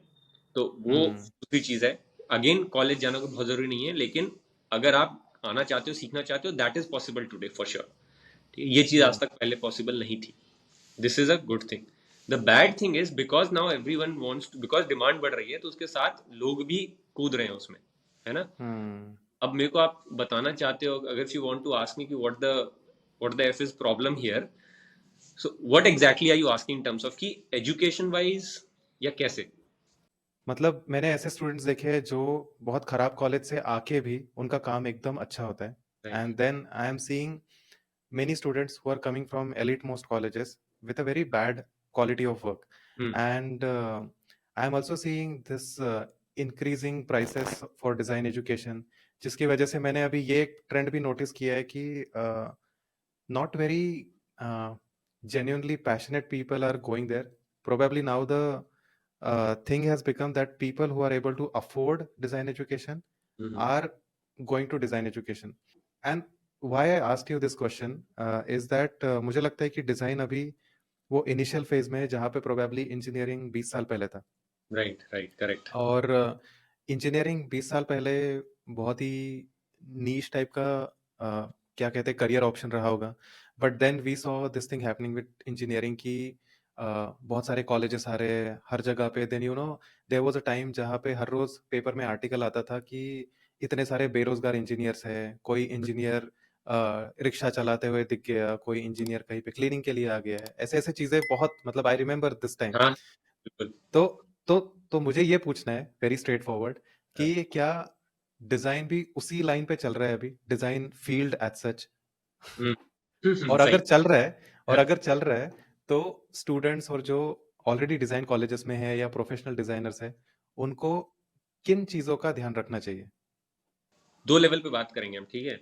[SPEAKER 2] तो वो दूसरी चीज़ है. अगेन कॉलेज जाना को बहुत जरूरी नहीं है, लेकिन अगर आप आना चाहते हो, सीखना चाहते हो, that is possible today for sure. ये चीज़ आज तक पहले पॉसिबल नहीं थी. This is a good thing. The bad thing is because now everyone wants to, because demand बढ़ रही है तो उसके साथ लोग भी कूद रहे हैं उसमें, है ना. अब मेरे को आप बताना चाहते हो, अगर you want to ask me कि what the F is problem here. So what exactly are you asking in terms of कि एजुकेशन वाइज या कैसे?
[SPEAKER 1] मतलब मैंने ऐसे स्टूडेंट्स देखे हैं जो बहुत खराब कॉलेज से आके भी उनका काम एकदम अच्छा होता है. And then I am seeing many students who are coming from elite most colleges with a very bad quality of work. And I am also seeing this increasing prices for design education, जिसकी वजह से मैंने अभी ये एक trend भी notice किया है कि not very genuinely passionate people are going there. Probably now the thing has become that people who are able to afford design education are going to design education. And why I asked you this question is that मुझे लगता है कि design अभी वो initial phase में है जहाँ पे प्रोबेबली इंजीनियरिंग 20 साल पहले था.
[SPEAKER 2] Right right correct.
[SPEAKER 1] और इंजीनियरिंग 20 साल पहले बहुत ही नीश टाइप का क्या कहते हैं करियर ऑप्शन रहा होगा. But then we saw this thing happening with engineering की बहुत सारे कॉलेजेस आ रहे हैं हर जगह पे. Then you know there was a time जहाँ पे हर रोज पेपर में आर्टिकल आता था कि इतने सारे बेरोजगार इंजीनियर्स हैं. कोई इंजीनियर रिक्शा चलाते हुए दिख गया, कोई इंजीनियर कहीं पे क्लीनिंग के लिए आ गया है. ऐसे ऐसे चीजें बहुत मतलब आई रिमेम्बर दिस टाइम.
[SPEAKER 2] हाँ बिल्कुल.
[SPEAKER 1] तो तो मुझे ये पूछना है वेरी स्ट्रेट फॉरवर्ड कि क्या डिजाइन भी उसी लाइन पे चल रहा है अभी, डिजाइन फील्ड एज सच? और
[SPEAKER 2] सही.
[SPEAKER 1] अगर चल रहा है और
[SPEAKER 2] हाँ.
[SPEAKER 1] अगर चल रहा है तो स्टूडेंट्स और जो ऑलरेडी डिजाइन कॉलेजेस में है या प्रोफेशनल डिजाइनर्स है उनको किन चीजों का ध्यान रखना चाहिए?
[SPEAKER 2] दो लेवल पे बात करेंगे हम, ठीक है?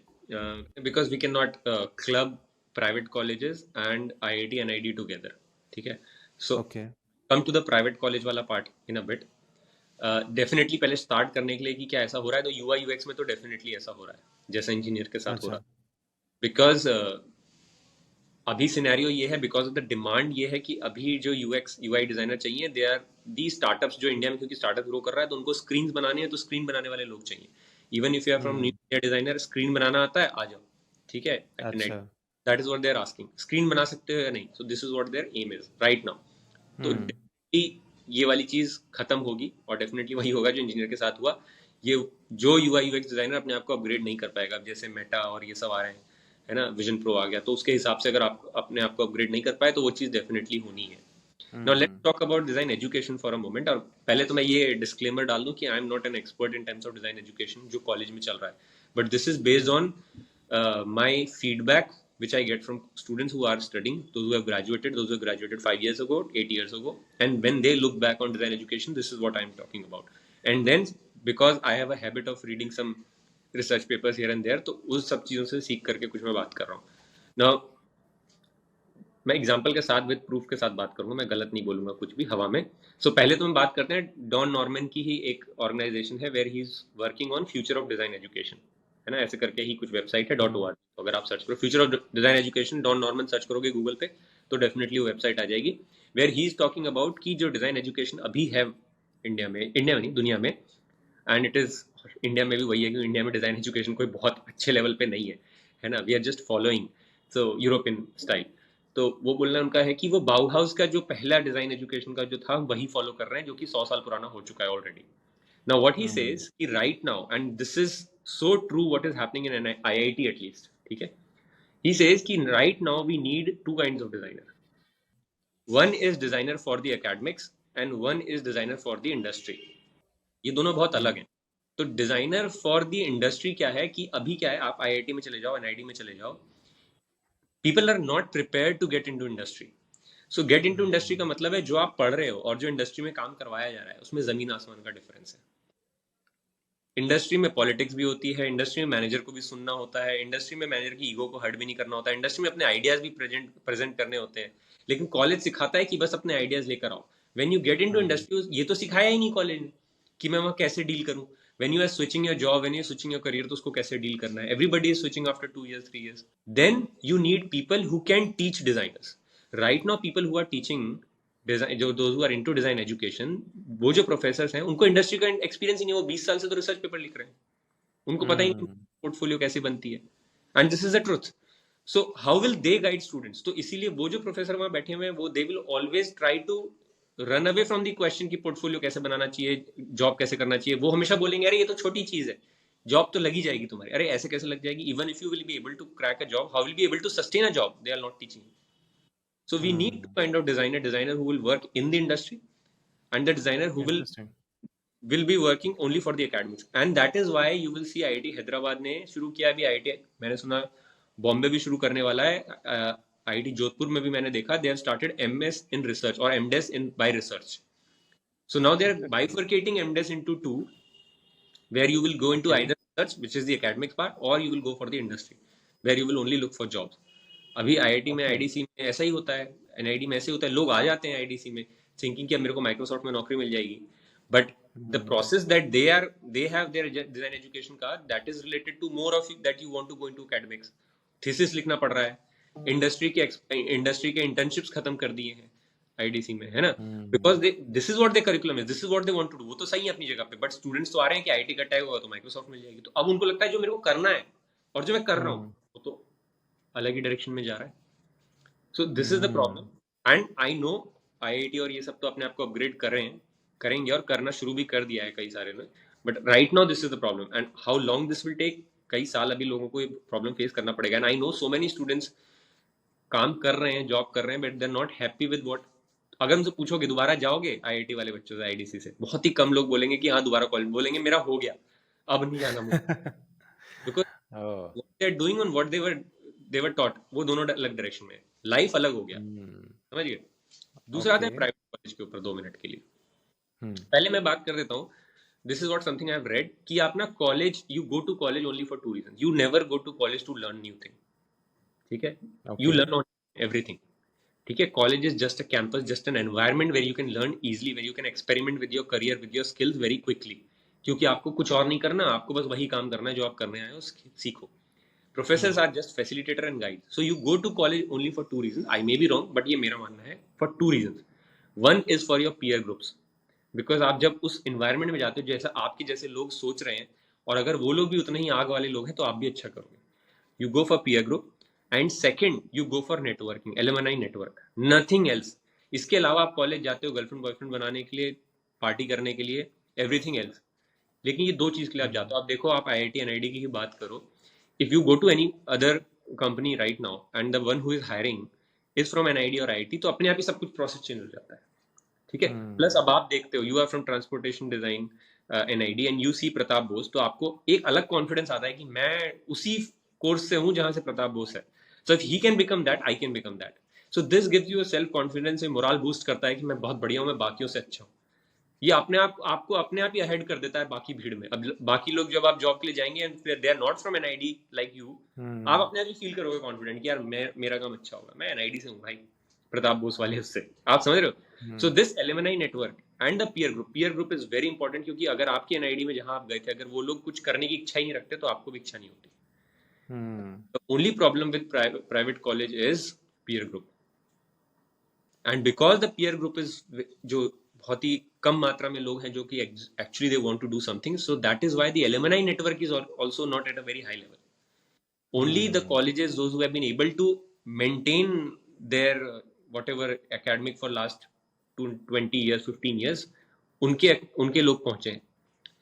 [SPEAKER 2] Because we can not club private colleges and IIT NID together, ठीक है? So
[SPEAKER 1] okay.
[SPEAKER 2] Come to the private college वाला part in a bit. Definitely पहले स्टार्ट करने के लिए कि क्या ऐसा हो रहा है, तो यूआई यूएक्स में तो डेफिनेटली ऐसा हो रहा है जैसा इंजीनियर के साथ हो रहा
[SPEAKER 1] अच्छा.
[SPEAKER 2] है. बिकॉज अभी सिनेरियो ये है, बिकॉज ऑफ द डिमांड ये है कि अभी जो यूएक्स यूआई डिजाइनर चाहिए, दे आर दी स्टार्टअप्स जो इंडिया में, क्योंकि स्टार्टअप ग्रो कर रहा है तो उनको स्क्रीन बनानी है, तो स्क्रीन बनाने वाले लोग चाहिए. Even if you are from new India designer, screen बनाना आता है, आ जाओ, ठीक है?
[SPEAKER 1] अच्छा.
[SPEAKER 2] That is what they are asking. Screen बना सकते हो या नहीं? So this is what their aim is right now. तो definitely ये वाली चीज खत्म होगी और डेफिनेटली वही होगा जो इंजीनियर के साथ हुआ. ये जो यूआई यूएक्स डिजाइनर अपने आप को अपग्रेड नहीं कर पाएगा, अब जैसे मेटा और ये सब आ रहे हैं, है ना, विजन प्रो आ गया, तो उसके हिसाब से अगर आप अपने आप को अपग्रेड नहीं कर पाए तो वो चीज डेफिनेटली होनी है. Now let's talk about design education for a moment. और पहले तो मैं ये डिस्क्लेमर डाल दूं कि आई am not an expert in terms of design education जो कॉलेज में चल रहा है, but this is based on my feedback which I get from students who are studying, those who have graduated 5 years ago, 8 years ago, and when they look back on design education, this is what I am talking about. And then because I have a habit of reading some research papers here and there, तो उस सब चीज़ों से सीख करके कुछ मैं बात कर रहा हूँ. Now मैं एग्जाम्पल के साथ विद प्रूफ के साथ बात करूंगा, मैं गलत नहीं बोलूंगा कुछ भी हवा में. सो पहले तो हम बात करते हैं डॉन नॉर्मन की ही एक ऑर्गेनाइजेशन है where he is working on future of design education, है ना, ऐसे करके ही कुछ वेबसाइट है .org. तो अगर आप सर्च करो future of design education Don Norman search करोगे गूगल पे तो डेफिनेटली वो वेबसाइट आ जाएगी where he is talking about कि जो डिजाइन एजुकेशन अभी है इंडिया में नहीं दुनिया में, एंड इट इज इंडिया में भी वही है कि इंडिया में डिजाइन एजुकेशन कोई बहुत अच्छे लेवल पे नहीं है ना, we are just following so European style. तो वो बोलना उनका है कि वो बाउहाउस का जो पहला डिजाइन एजुकेशन का जो था वही फॉलो कर रहे हैं, जो कि 100 साल पुराना हो चुका है already. Now what he says कि right now, and this is so true what is happening in an IIT at least, ठीक है? He says कि right now we need two kinds of designer. One is designer for the academics and one is designer for the industry. ये दोनों बहुत अलग हैं. तो designer for the industry क्या है कि अभी क्या है, आप आईआईटी में चले जाओ, एनआईटी में चले जाओ, people are not prepared to get into industry. So get into industry का मतलब है जो आप पढ़ रहे हो और जो इंडस्ट्री में काम करवाया जा रहा है उसमें जमीन आसमान का डिफरेंस है. इंडस्ट्री में पॉलिटिक्स भी होती है, इंडस्ट्री में मैनेजर को भी सुनना होता है, इंडस्ट्री में मैनेजर की ईगो को हर्ट भी नहीं करना होता है, इंडस्ट्री में अपने आइडियाज भी प्रेजेंट करने होते हैं. लेकिन कॉलेज सिखाता है कि बस अपने आइडियाज लेकर आओ. When you get into industry ये तो सिखाया ही नहीं कॉलेज ने कि मैं वहाँ कैसे डील करूँ. When you are switching your job, when you are switching your career, तो उसको कैसे डील करना है. Everybody is switching after 2 years 3 years. Then you need people who can teach designers. Right now people who are teaching design, जो those who are into design education, वो जो professors हैं उनको इंडस्ट्री का एक्सपीरियंस ही नहीं. वो 20 साल से तो रिसर्च पेपर लिख रहे हैं, उनको पता ही नहीं पोर्टफोलियो कैसे बनती है. And this is the truth. So how will they guide students? तो इसीलिए वो जो प्रोफेसर वहां बैठे हुए हैं वो they will always try to run away from the question कि पोर्टफोलियो कैसे बनाना चाहिए, जॉब कैसे करना चाहिए. वो हमेशा बोलेंगे अरे ये तो छोटी चीज है, जॉब तो लगी जाएगी तुम्हारी. अरे ऐसे कैसे लग जाएगी? Even if you will be able to crack a job, how will be able to sustain a job? They are not teaching. So we need to kind of designer who will work in the industry and the designer who will be working only for the academics. And that is why you will see IIT Hyderabad ने शुरू किया. अभी IIT मैंने सुना बॉम्बे भी शुरू करने वाला है. IIT जोधपुर में भी मैंने देखा they have started MS in research or MDes in by research. So now they are bifurcating MDes into two, where you will go into either research, which is the academic part, or you will go for the industry, where you will only look for jobs. अभी IIT में IDC में ऐसा ही होता है, NID में ऐसे होता है. लोग आ जाते हैं आईडीसी में थिंकिंग कि अब मेरे को माइक्रोसॉफ्ट में नौकरी मिल जाएगी, but the
[SPEAKER 1] Hmm.
[SPEAKER 2] process that they have their design education का, that is related to more of that you want to go into academics. Thesis लिखना पड़ रहा है, इंडस्ट्री के इंटर्नशिप्स खत्म कर दिए हैं आईडीसी में, है ना, because
[SPEAKER 1] Hmm.
[SPEAKER 2] This is what they curriculum है, this is what they want to do. वो तो सही है अपनी जगह पे, बट स्टूडेंट्स तो आ रहे हैं कि आईटी का टैग होगा तो माइक्रोसॉफ्ट मिल जाएगी, तो अब उनको लगता है जो मेरे को करना है और जो मैं कर रहा हूँ
[SPEAKER 1] Hmm.
[SPEAKER 2] वो तो अलग ही डायरेक्शन में जा रहा है। सो this is the
[SPEAKER 1] Hmm.
[SPEAKER 2] Problem, and I no IIT और ये सब तो अपने आप को अपग्रेड कर रहे हैं, करेंगे और करना शुरू भी कर दिया है कई सारे ने, but right now this is the problem, and how long this will take, कई साल अभी लोगों को ये प्रॉब्लम फेस करना पड़ेगा। And I know so many students काम कर रहे हैं, जॉब कर रहे हैं, but they are not happy with what. अगर उनसे पूछोगे दोबारा जाओगे आईआईटी वाले बच्चों से, आईडीसी से, बहुत ही कम लोग बोलेंगे कि हाँ दोबारा कॉलेज, बोलेंगे मेरा हो गया, अब नहीं जाना मुझे, because
[SPEAKER 1] Oh.
[SPEAKER 2] what they are doing on what they were taught, वो दोनों अलग डायरेक्शन में, लाइफ अलग हो गया,
[SPEAKER 1] Hmm.
[SPEAKER 2] समझ गए। दूसरा आता है
[SPEAKER 1] Okay.
[SPEAKER 2] प्राइवेट कॉलेज के ऊपर, 2 मिनट के लिए
[SPEAKER 1] Hmm.
[SPEAKER 2] पहले मैं बात कर देता हूँ। This is what something I have read, कि आप ना college, you go to college only for 2 reason, you never go to college to learn new thing, ठीक है, you
[SPEAKER 1] Okay.
[SPEAKER 2] Learn on everything, ठीक है। College is just a campus, just an environment where you can learn easily, where you can experiment with your career, with your skills very quickly, क्योंकि आपको कुछ और नहीं करना, आपको बस वही काम करना है जो आप करने आए हो, सीखो।
[SPEAKER 1] Hmm.
[SPEAKER 2] Professors are just facilitator and guide. So you go to college only for 2 reasons. I may be wrong, but ये मेरा मानना है, for 2 reasons. One is for your peer groups. Because आप जब उस environment में जाते हो जैसा आपके जैसे लोग सोच रहे हैं, और अगर वो लोग भी उतने ही आग वाले लोग हैं तो आप भी अच्छा करोगे। You go for peer group. And second, you go for networking, alumni network. Nothing else. इसके अलावा आप कॉलेज जाते हो गर्लफ्रेंड बॉयफ्रेंड बनाने के लिए, पार्टी करने के लिए, एवरीथिंग एल्स, लेकिन ये 2 चीज के लिए आप जाते
[SPEAKER 1] Hmm.
[SPEAKER 2] हो। आप देखो, आप आईआईटी एनआईडी की ही बात करो, if you go to any other company right now and the one who is hiring is from NID और IIT, तो अपने आप ही सब कुछ प्रोसेस चेंज हो जाता है, ठीक है। Plus
[SPEAKER 1] Hmm.
[SPEAKER 2] अब आप देखते हो, you are from transportation design NID and you see Pratap Bose, तो आपको एक अलग कॉन्फिडेंस आता है कि मैं उसी कोर्स से हूं जहां से प्रताप बोस है, so if he can become that, I can become that. So this gives you self confidence, moral boost करता है कि मैं बहुत बढ़िया हूं, मैं बाकियों से अच्छा हूं। ये अपने आप आपको अपने आप ही अहेड कर देता है बाकी भीड़ में। अब बाकी लोग जब आप जॉब के लिए जाएंगे and they are not from NID like you, आप
[SPEAKER 1] Hmm.
[SPEAKER 2] अपने आप ही फील करोगे कॉन्फिडेंट कि यार मैं, मेरा काम अच्छा होगा, मैं एनआईडी से हूँ भाई, प्रताप बोस वाले उससे, आप समझ रहे हो। सो
[SPEAKER 1] Hmm.
[SPEAKER 2] This alumni network and the peer group is very important, क्योंकि अगर आपकी एनआईडी में जहां आप गए थे, अगर वो लोग कुछ करने की इच्छा ही नहीं रखते तो आपको भी इच्छा नहीं होती।
[SPEAKER 1] Hmm.
[SPEAKER 2] The only problem with private college is peer group, and because the peer group is, जो बहुत ही कम मात्रा में लोग हैं जो कि actually they want to do something, so that is why the alumni network is also not at a very high level. Only the
[SPEAKER 1] Hmm.
[SPEAKER 2] colleges, those who have been able to maintain their whatever academic for last 20 years 15 years, उनके उनके लोग पहुंचे हैं,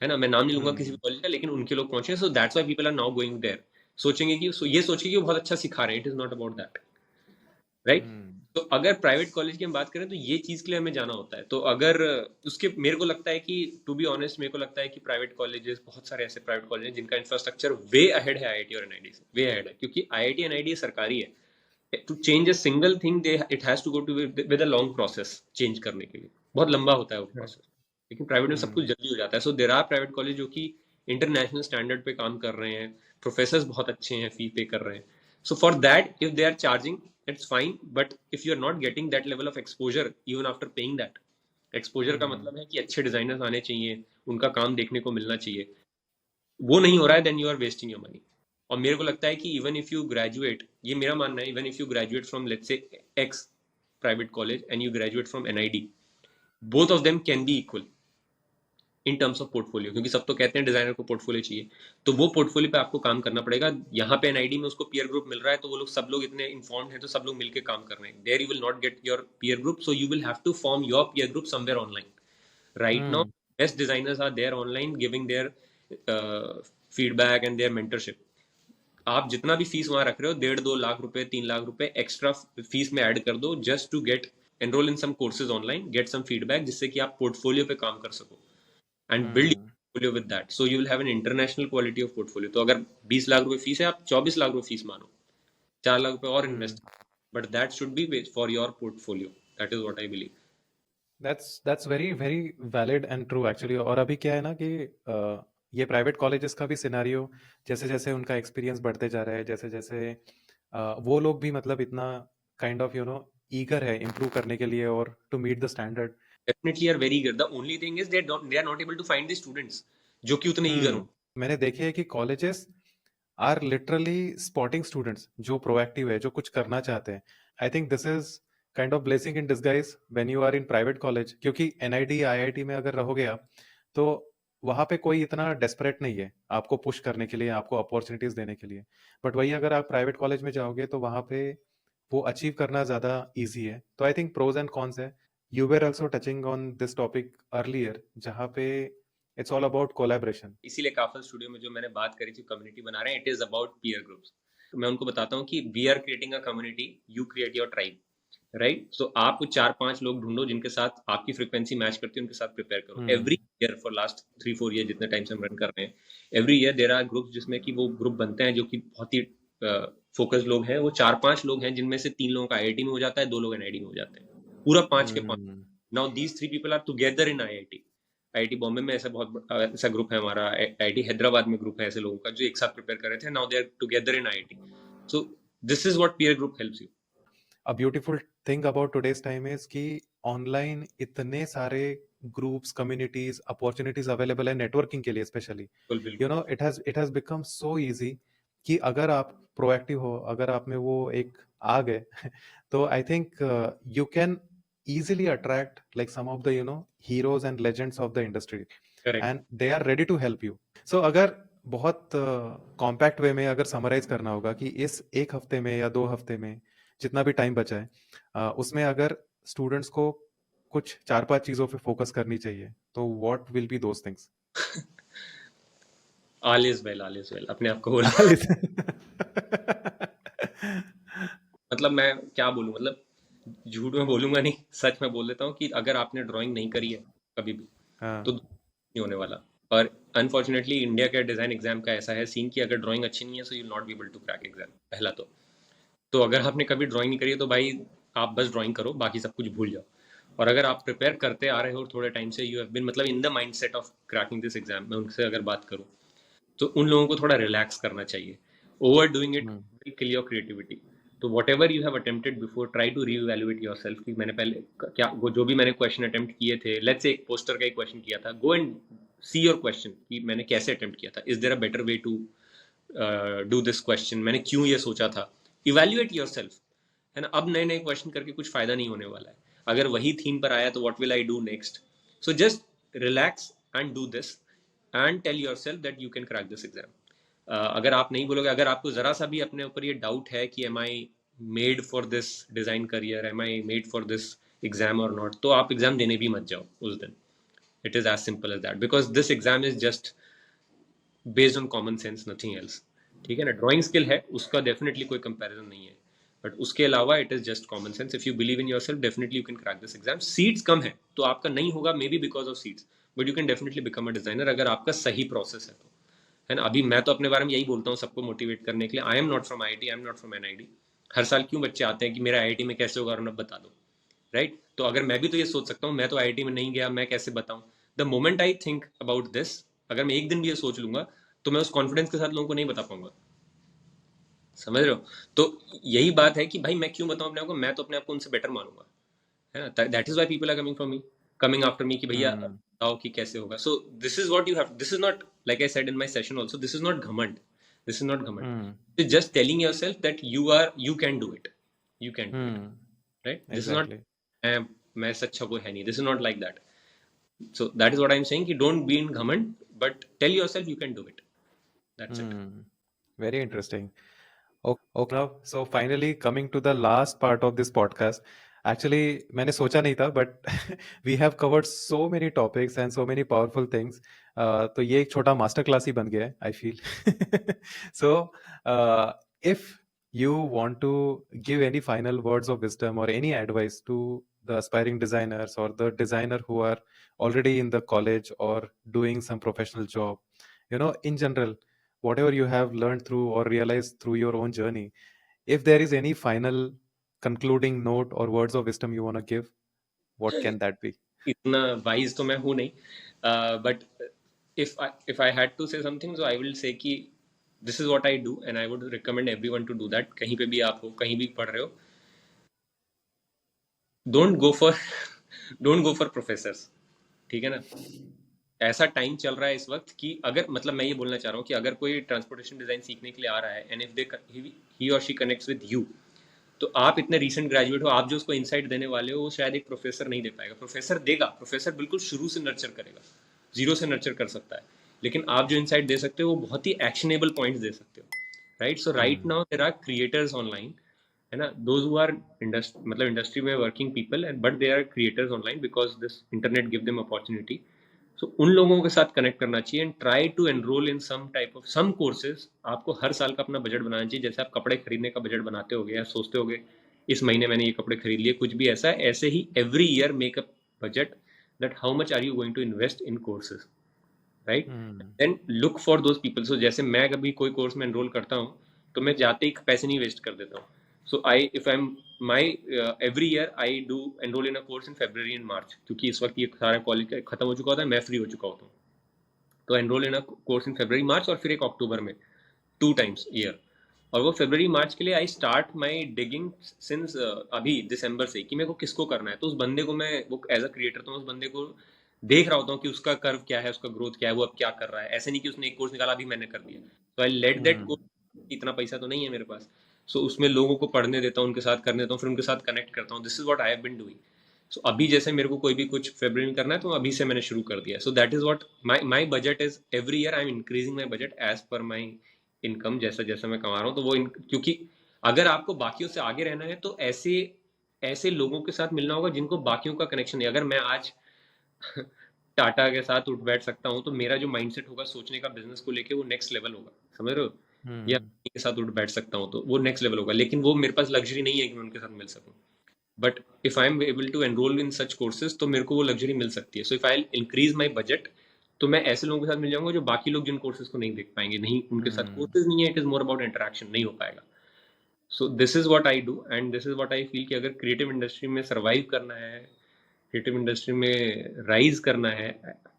[SPEAKER 2] है ना। मैं नाम नहीं लूंगा किसी भी
[SPEAKER 1] Hmm.
[SPEAKER 2] कॉलेज का, लेकिन उनके लोग पहुंचे हैं। So that's why people are now going there, सोचेंगे कि ये सोचेंगे कि वो बहुत अच्छा सिखा रहे हैं, it is not about that, right.
[SPEAKER 1] Hmm.
[SPEAKER 2] तो अगर प्राइवेट कॉलेज की हम बात करें तो ये चीज के लिए हमें जाना होता है, तो अगर उसके, मेरे को लगता है कि टू बी ऑनेस्ट, मेरे को लगता है कि प्राइवेट कॉलेजेस, बहुत सारे ऐसे प्राइवेट कॉलेज हैं जिनका इंफ्रास्ट्रक्चर वे अहेड है आईआईटी और एनआईडी से, वे अहेड है, क्योंकि आईआईटी एनआईडी सरकारी है। To change a single thing they it has to go to with a long process, change करने के लिए बहुत लंबा होता है वो
[SPEAKER 1] Right.
[SPEAKER 2] प्रोसेस। लेकिन प्राइवेट में सब कुछ
[SPEAKER 1] Hmm.
[SPEAKER 2] जल्दी हो जाता है। So there are private college जो कि इंटरनेशनल स्टैंडर्ड पे काम कर रहे हैं, प्रोफेसर्स बहुत अच्छे हैं, फी पे कर रहे हैं। So for that, if they are charging, it's fine. But if you are not getting that level of exposure, even after paying that, exposure का
[SPEAKER 1] Hmm.
[SPEAKER 2] मतलब है कि अच्छे डिजाइनर्स आने चाहिए, उनका काम देखने को मिलना चाहिए, वो नहीं हो रहा है, then you are wasting your money। और मेरे को लगता है कि even if you graduate, ये मेरा मानना है, even if you graduate from let's say X private college and you graduate from NID, both of them can be equal in terms of portfolio, क्योंकि सब तो कहते हैं डिजाइनर को पोर्टफोलियो चाहिए, तो वो पोर्टफोलियो पे आपको काम करना पड़ेगा। यहाँ पे एनआईडी में उसको पीयर ग्रुप मिल रहा है, तो वो लोग सब लोग इतने इन्फॉर्म्ड हैं, तो सब लोग मिलकर काम कर रहे हैं। There you will not get your peer group, so you will have to form your peer group somewhere online. Right now
[SPEAKER 1] Hmm.
[SPEAKER 2] Best designers are there online giving their feedback and their mentorship. आप जितना भी fees वहां रख रहे हो, 1.5-2 लाख रुपए, 3 लाख रुपए extra fees में ऐड कर दो, just to get enroll in some courses online, get some feedback, जिससे कि आप पोर्टफोलियो पे काम कर सको and build
[SPEAKER 1] Hmm.
[SPEAKER 2] portfolio with that, so you will have an international quality of portfolio। तो अगर 20 लाख रुपए फीस है, आप 24 लाख रुपए फीस मानो, 4 लाख रुपए और
[SPEAKER 1] Hmm.
[SPEAKER 2] Invest, but that should be for your portfolio, that is what I believe.
[SPEAKER 1] That's very very valid and true actually। और अभी क्या है ना कि ये प्राइवेट कॉलेजेस का भी सिनेरियो, जैसे जैसे उनका एक्सपीरियंस बढ़ते जा रहा है, जैसे जैसे वो लोग भी मतलब इतना काइंड ऑफ ईगर है इम्प्रूव करने के लिए और to meet the standard,
[SPEAKER 2] definitely are very good. The only thing is they are not able to find the students जो कि उतने eager हो.
[SPEAKER 1] मैंने देखे है कि colleges are literally spotting students जो प्रोएक्टिव है, जो कुछ करना चाहते हैं. I think this is kind of blessing in disguise when you are in private college, क्योंकि एनआईटी आईआईटी में अगर रहोगे आप, तो वहाँ पे कोई इतना डेस्परेट नहीं है आपको पुश करने के लिए, आपको अपॉर्चुनिटीज देने के लिए. बट वही अगर आप प्राइवेट कॉलेज में जाओगे तो वहाँ पे वो अचीव करना ज़्यादा ईजी है. तो I think pros and cons है. You were also touching on this topic earlier, जहाँ पे इट्स ऑल अबाउट कोलैबोरेशन.
[SPEAKER 2] इसीलिए काफल स्टूडियो में जो मैंने बात करी थी कम्युनिटी बना रहे हैं, it is about peer groups. मैं उनको बताता हूँ कि we are creating a community, you create your tribe, right. So आप 4-5 लोग ढूंढो जिनके साथ आपकी फ्रीक्वेंसी मैच करती है, उनके साथ प्रिपेयर करो. Every year for last 3-4 year जितने टाइम से हम रन कर रहे हैं, every year there are groups जिसमें कि वो ग्रुप बनते हैं जो कि बहुत ही फोकस लोग हैं. वो 4-5 लोग हैं जिनमें से 3 लोगों का आईआईटी में हो जाता है, 2 लोग एनआईडी में हो जाते हैं. पूरा 5 के 5. Now these 3 people are together in IIT. IIT Bombay में ऐसा ग्रुप है हमारा, आईआईटी हैदराबाद में ग्रुप है ऐसे लोगों का जो एक साथ प्रिपेयर कर रहे थे. Now they are together in IIT. So this is what peer group helps you.
[SPEAKER 1] A beautiful thing about today's time is कि online इतने सारे groups, communities, opportunities available है networking के लिए especially. You know, it has become so easy कि अगर आप proactive हो, अगर आप में वो एक आ गए, तो I think you can easily attract like some of the heroes and legends of the industry.
[SPEAKER 2] Correct.
[SPEAKER 1] And they are ready to help you. So अगर बहुत कॉम्पैक्ट वे में अगर समराइज करना होगा कि इस एक हफ्ते में या 2 हफ्ते में जितना भी टाइम बचा है, उसमें अगर स्टूडेंट्स को कुछ 4-5 चीजों पे फोकस करनी चाहिए, तो what will be those things?
[SPEAKER 2] All is well अपने आप को बोला. मतलब मैं क्या बोलूं, मतलब झूठ में बोलूंगा नहीं, सच में बोल देता हूँ कि अगर आपने ड्राइंग नहीं करी है कभी भी, तो नहीं होने वाला. और अनफॉर्चुनेटली इंडिया के डिजाइन एग्जाम का ऐसा है सीन कि अगर ड्राइंग अच्छी नहीं है so you not be able to crack exam. पहला तो अगर आपने कभी ड्राइंग नहीं करी है तो भाई आप बस ड्राइंग करो, बाकी सब कुछ भूल जाओ. और अगर आप प्रिपेयर करते आ रहे हो थोड़े टाइम से, यू हैव बीन मतलब in the mind set of cracking this exam, मैं उनसे अगर बात करूँ तो उन लोगों को थोड़ा रिलैक्स करना चाहिए. Over doing it will kill your creativity. तो whatever you have attempted before, try to re-evaluate yourself कि मैंने पहले क्या वो जो भी मैंने क्वेश्चन अटेम्प्ट किए थे, लेट्स से एक पोस्टर का एक क्वेश्चन किया था, go and see your question कि मैंने कैसे अटेम्प्ट किया था. Is there a better way to do this question, मैंने क्यों ये सोचा था. इवैल्यूएट योर सेल्फ, है ना. अब नए नए क्वेश्चन करके कुछ फायदा नहीं होने वाला है. अगर वही थीम पर आया तो what will I do next. So just relax and do this and tell yourself that you can crack this exam. अगर आप नहीं बोलोगे, अगर आपको जरा सा भी अपने ऊपर ये डाउट है कि am I made for this design career, am I made for this exam और नॉट, तो आप एग्जाम देने भी मत जाओ उस दिन. It is as simple as that, because this exam is just based on common sense, nothing else. ठीक है ना. ड्राइंग स्किल है उसका डेफिनेटली कोई कंपैरिजन नहीं है, बट उसके अलावा it is just common sense. If you believe in yourself definitely you can crack this exam. Seats कम है तो आपका नहीं होगा, maybe because of seats, but you can definitely become a designer अगर आपका सही प्रोसेस है तो, है ना. अभी मैं तो अपने बारे में यही बोलता हूँ सबको मोटिवेट करने के लिए, I am not from IIT, I am not from NID. हर साल क्यों बच्चे आते हैं कि मेरा आईआईटी में कैसे होगा, और बता दो, राइट. तो अगर मैं भी तो ये सोच सकता हूँ, मैं तो आईआईटी में नहीं गया, मैं कैसे बताऊँ. The moment I think about this, अगर मैं एक दिन भी ये सोच लूंगा तो मैं उस कॉन्फिडेंस के साथ लोगों को नहीं बता पाऊंगा. समझ रहे हो. तो यही बात है कि भाई मैं क्यों बताऊं अपने आप को, मैं तो अपने आप को उनसे बेटर मानूंगा, है ना. That is why people are coming from me, coming after me कि भैया बताओ कि कैसे होगा. So this is what you have, this is not like I said in my session also, this is not घमंड, दिस इज नॉट घमंड. It's just telling yourself that you can do it, you can do it, right. This is not मैं सच्चा कोई है नहीं, this is not like that. So that is what I am saying कि don't be in घमंड, but tell yourself you can do it. That's it.
[SPEAKER 1] Very interesting. Okay, now, so finally coming to the last part of this podcast. Actually, मैंने सोचा नहीं था, but we have covered so many topics and so many powerful things. तो ये एक छोटा master class ही बन गया है, I feel. So, if you want to give any final words of wisdom or any advice to the aspiring designers or the designer who are already in the college or doing some professional job, in general, whatever you have learned through or realized through your own journey, if there is any final concluding note or words of wisdom you want to give, what can that be?
[SPEAKER 2] इतना wise तो मैं हूँ नहीं, but if I had to say something, so I will say कि this is what I do and I would recommend everyone to do that. कहीं पे भी आप हो, कहीं भी पढ़ रहे हो, don't go for don't go for professors, ठीक है ना। ऐसा टाइम चल रहा है इस वक्त कि अगर मतलब मैं ये बोलना चाह रहा हूँ कि अगर कोई ट्रांसपोर्टेशन डिजाइन सीखने के लिए आ रहा है एंड इफ दे ही और शी कनेक्ट्स विद यू, तो आप इतने रीसेंट ग्रेजुएट हो, आप जो उसको इनसाइट देने वाले हो वो शायद एक प्रोफेसर नहीं दे पाएगा। प्रोफेसर देगा, प्रोफेसर बिल्कुल शुरू से नर्चर करेगा, जीरो से नर्चर कर सकता है, लेकिन आप जो इनसाइट दे सकते हो वो बहुत ही एक्शनेबल पॉइंट्स दे सकते हो, right. So right now there are creators online, है ना, दोज हु आर मतलब इंडस्ट्री में working people and but they are creators online because this internet give them opportunity. So उन लोगों के साथ कनेक्ट करना चाहिए and try to enroll in some type of some courses. आपको हर साल का अपना बजट बनाना चाहिए, जैसे आप कपड़े खरीदने का बजट बनाते होगे या सोचते होगे इस महीने मैंने ये कपड़े खरीद लिए, कुछ भी ऐसा, ऐसे ही every year make a budget that how much are you going to invest in courses, right. Then look for those people. So जैसे मैं कभी कोई कोर्स में एनरोल करता हूँ तो मैं जाते ही पैसे नहीं वेस्ट कर देता हूँ। So I if I am my every year I do enroll in a course in February and March, क्योंकि इस वक्त ये सारा कॉलेज खत्म हो चुका होता है, मैं फ्री हो चुका होता हूँ। तो enrol in a course in February March और फिर एक अक्टूबर में, 2 times ईयर। और वो February March के लिए I start my digging since अभी दिसंबर से कि मेरे को किसको करना है। तो उस बंदे को मैं, वो एज अ क्रिएटर तो उस बंदे को देख रहा होता हूँ कि उसका कर्व क्या है, उसका ग्रोथ क्या है, वो अब क्या कर रहा है। ऐसे नहीं कि उसने एक कोर्स निकाला अभी मैंने कर दिया, तो आई लेट दैट कोर्स, इतना पैसा तो नहीं है मेरे पास। सो उसमें लोगों को पढ़ने देता हूँ, उनके साथ करने देता हूँ, फिर उनके साथ कनेक्ट करता हूँ। This is what I have been doing. So अभी जैसे मेरे को कोई भी कुछ फरवरी में करना है तो अभी से मैंने शुरू कर दिया। So that is what my budget is. Every year I am increasing my budget as per my income, जैसा जैसा मैं कमा रहा हूँ। तो वो क्योंकि अगर आपको बाकियों से आगे रहना है तो ऐसे ऐसे लोगों के साथ मिलना होगा जिनको बाकियों का कनेक्शन नहीं। अगर मैं आज टाटा के साथ उठ बैठ सकता हूँ तो मेरा जो माइंडसेट होगा सोचने का बिजनेस को लेके वो नेक्स्ट लेवल होगा, समझ रहे हो। या के साथ उठ बैठ सकता हूँ तो वो नेक्स्ट लेवल होगा, लेकिन वो मेरे पास लग्जरी नहीं है कि मैं उनके साथ मिल सकूँ। But if I am able to enroll in such courses तो मेरे को वो लग्जरी मिल सकती है। So if I increase my budget तो मैं ऐसे लोगों के साथ मिल जाऊंगा जो बाकी लोग जिन कोर्सेज को नहीं देख पाएंगे, नहीं उनके साथ कोर्सेज नहीं है, it is more about interaction, नहीं हो पाएगा। सो this is what I do and this is what I feel कि अगर क्रिएटिव इंडस्ट्री में सर्वाइव करना है, क्रिएटिव इंडस्ट्री में राइज करना है,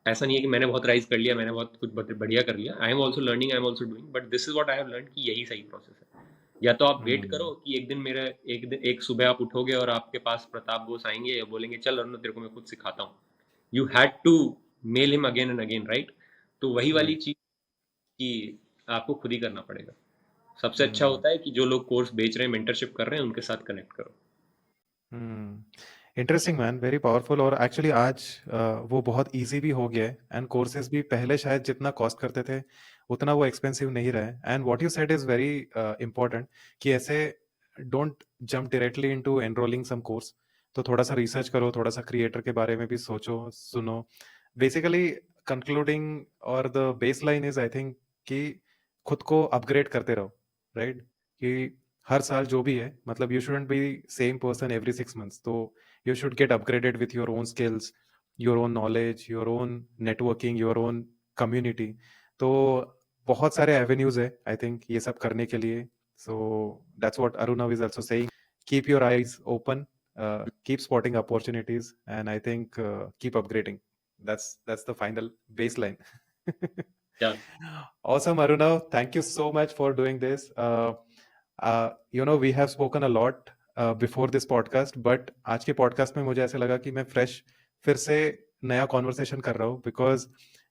[SPEAKER 2] ऐसा नहीं है कि मैंने बहुत राइज कर लिया, मैंने बहुत कुछ बढ़िया कर लिया। I am also learning, I am also doing, but this is what I have learn कि यही सही प्रोसेस है। या तो आप वेट करो कि एक दिन मेरा एक सुबह आप उठोगे और आपके पास प्रताप बोस आएंगे या बोलेंगे चल अरुण तेरे को मैं खुद सिखाता हूँ। You had to mail him again and again, right. तो वही वाली चीज कि आपको खुद ही करना पड़ेगा। सबसे अच्छा होता है कि जो लोग कोर्स बेच रहे हैं, मेंटरशिप कर रहे हैं, उनके साथ कनेक्ट करो।
[SPEAKER 1] Interesting man, very powerful. और एक्चुअली आज वो बहुत इजी भी हो गया है एंड कोर्सेज भी पहले शायद जितना कॉस्ट करते थे उतना वो एक्सपेंसिव नहीं रहा है। And what you said is very important कि ऐसे don't jump directly into enrolling some course. तो थोड़ा सा रिसर्च करो, थोड़ा सा क्रिएटर के बारे में भी सोचो, सुनो। बेसिकली कंक्लूडिंग और the base line is I think कि खुद को अपग्रेड करते रहो, राइट। कि हर साल जो भी है, मतलब you shouldn't be same person every 6 months। तो you should get upgraded with your own skills, your own knowledge, your own networking, your own community। तो बहुत सारे avenues है I think ये सब करने के लिए। So that's what Arunav is also saying, keep your eyes open, keep spotting opportunities, and I think keep upgrading. That's the final baseline.
[SPEAKER 2] Yeah.
[SPEAKER 1] Awesome, Arunav, thank you so much for doing this. We have spoken a lot before this podcast, but आज के podcast में मुझे ऐसे लगा कि मैं fresh फिर से नया कॉन्वर्सेशन कर रहा हूँ, because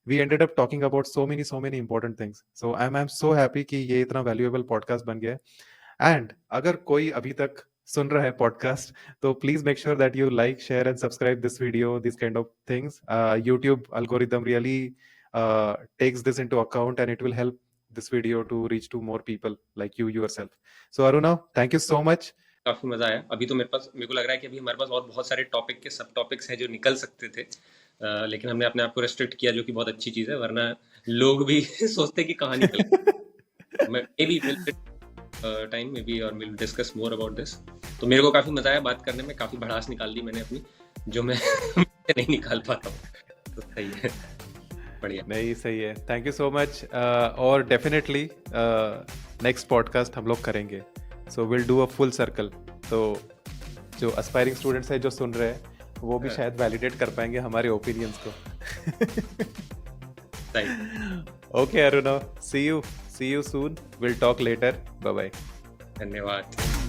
[SPEAKER 1] we ended up talking about so many important things. So I am so happy कि ये इतना वैल्यूएबल पॉडकास्ट बन गया है। एंड अगर कोई अभी तक सुन रहा है पॉडकास्ट तो please make sure that you like, share and subscribe this video, this kind of things. YouTube algorithm really takes this into account and it will help this video to reach to more people like you yourself. So Arunav, thank you so much.
[SPEAKER 2] काफी मजा आया। अभी तो मेरे को लग रहा है कि अभी हमारे पास और बहुत सारे टॉपिक के सब टॉपिक्स हैं जो निकल सकते थे, लेकिन हमने अपने आप को रेस्ट्रिक्ट किया, जो कि बहुत अच्छी चीज है, वरना लोग भी सोचते कि कहाँ निकल। मैं maybe time maybe और will discuss more about this. तो मेरे को काफी मजा आया बात करने में, काफी भड़ास निकाल दी मैंने अपनी, जो मैं नहीं निकाल पाता हूँ। तो सही है, बढ़िया।
[SPEAKER 1] नहीं, सही है, थैंक यू सो मच। और डेफिनेटली नेक्स्ट पॉडकास्ट हम लोग करेंगे, so will do a full circle. तो जो एस्पायरिंग स्टूडेंट्स हैं जो सुन रहे हैं वो भी शायद वैलिडेट कर पाएंगे हमारे ओपिनियंस को।
[SPEAKER 2] Right.
[SPEAKER 1] Okay, Arunav, see you soon, we'll talk later, bye bye।
[SPEAKER 2] धन्यवाद।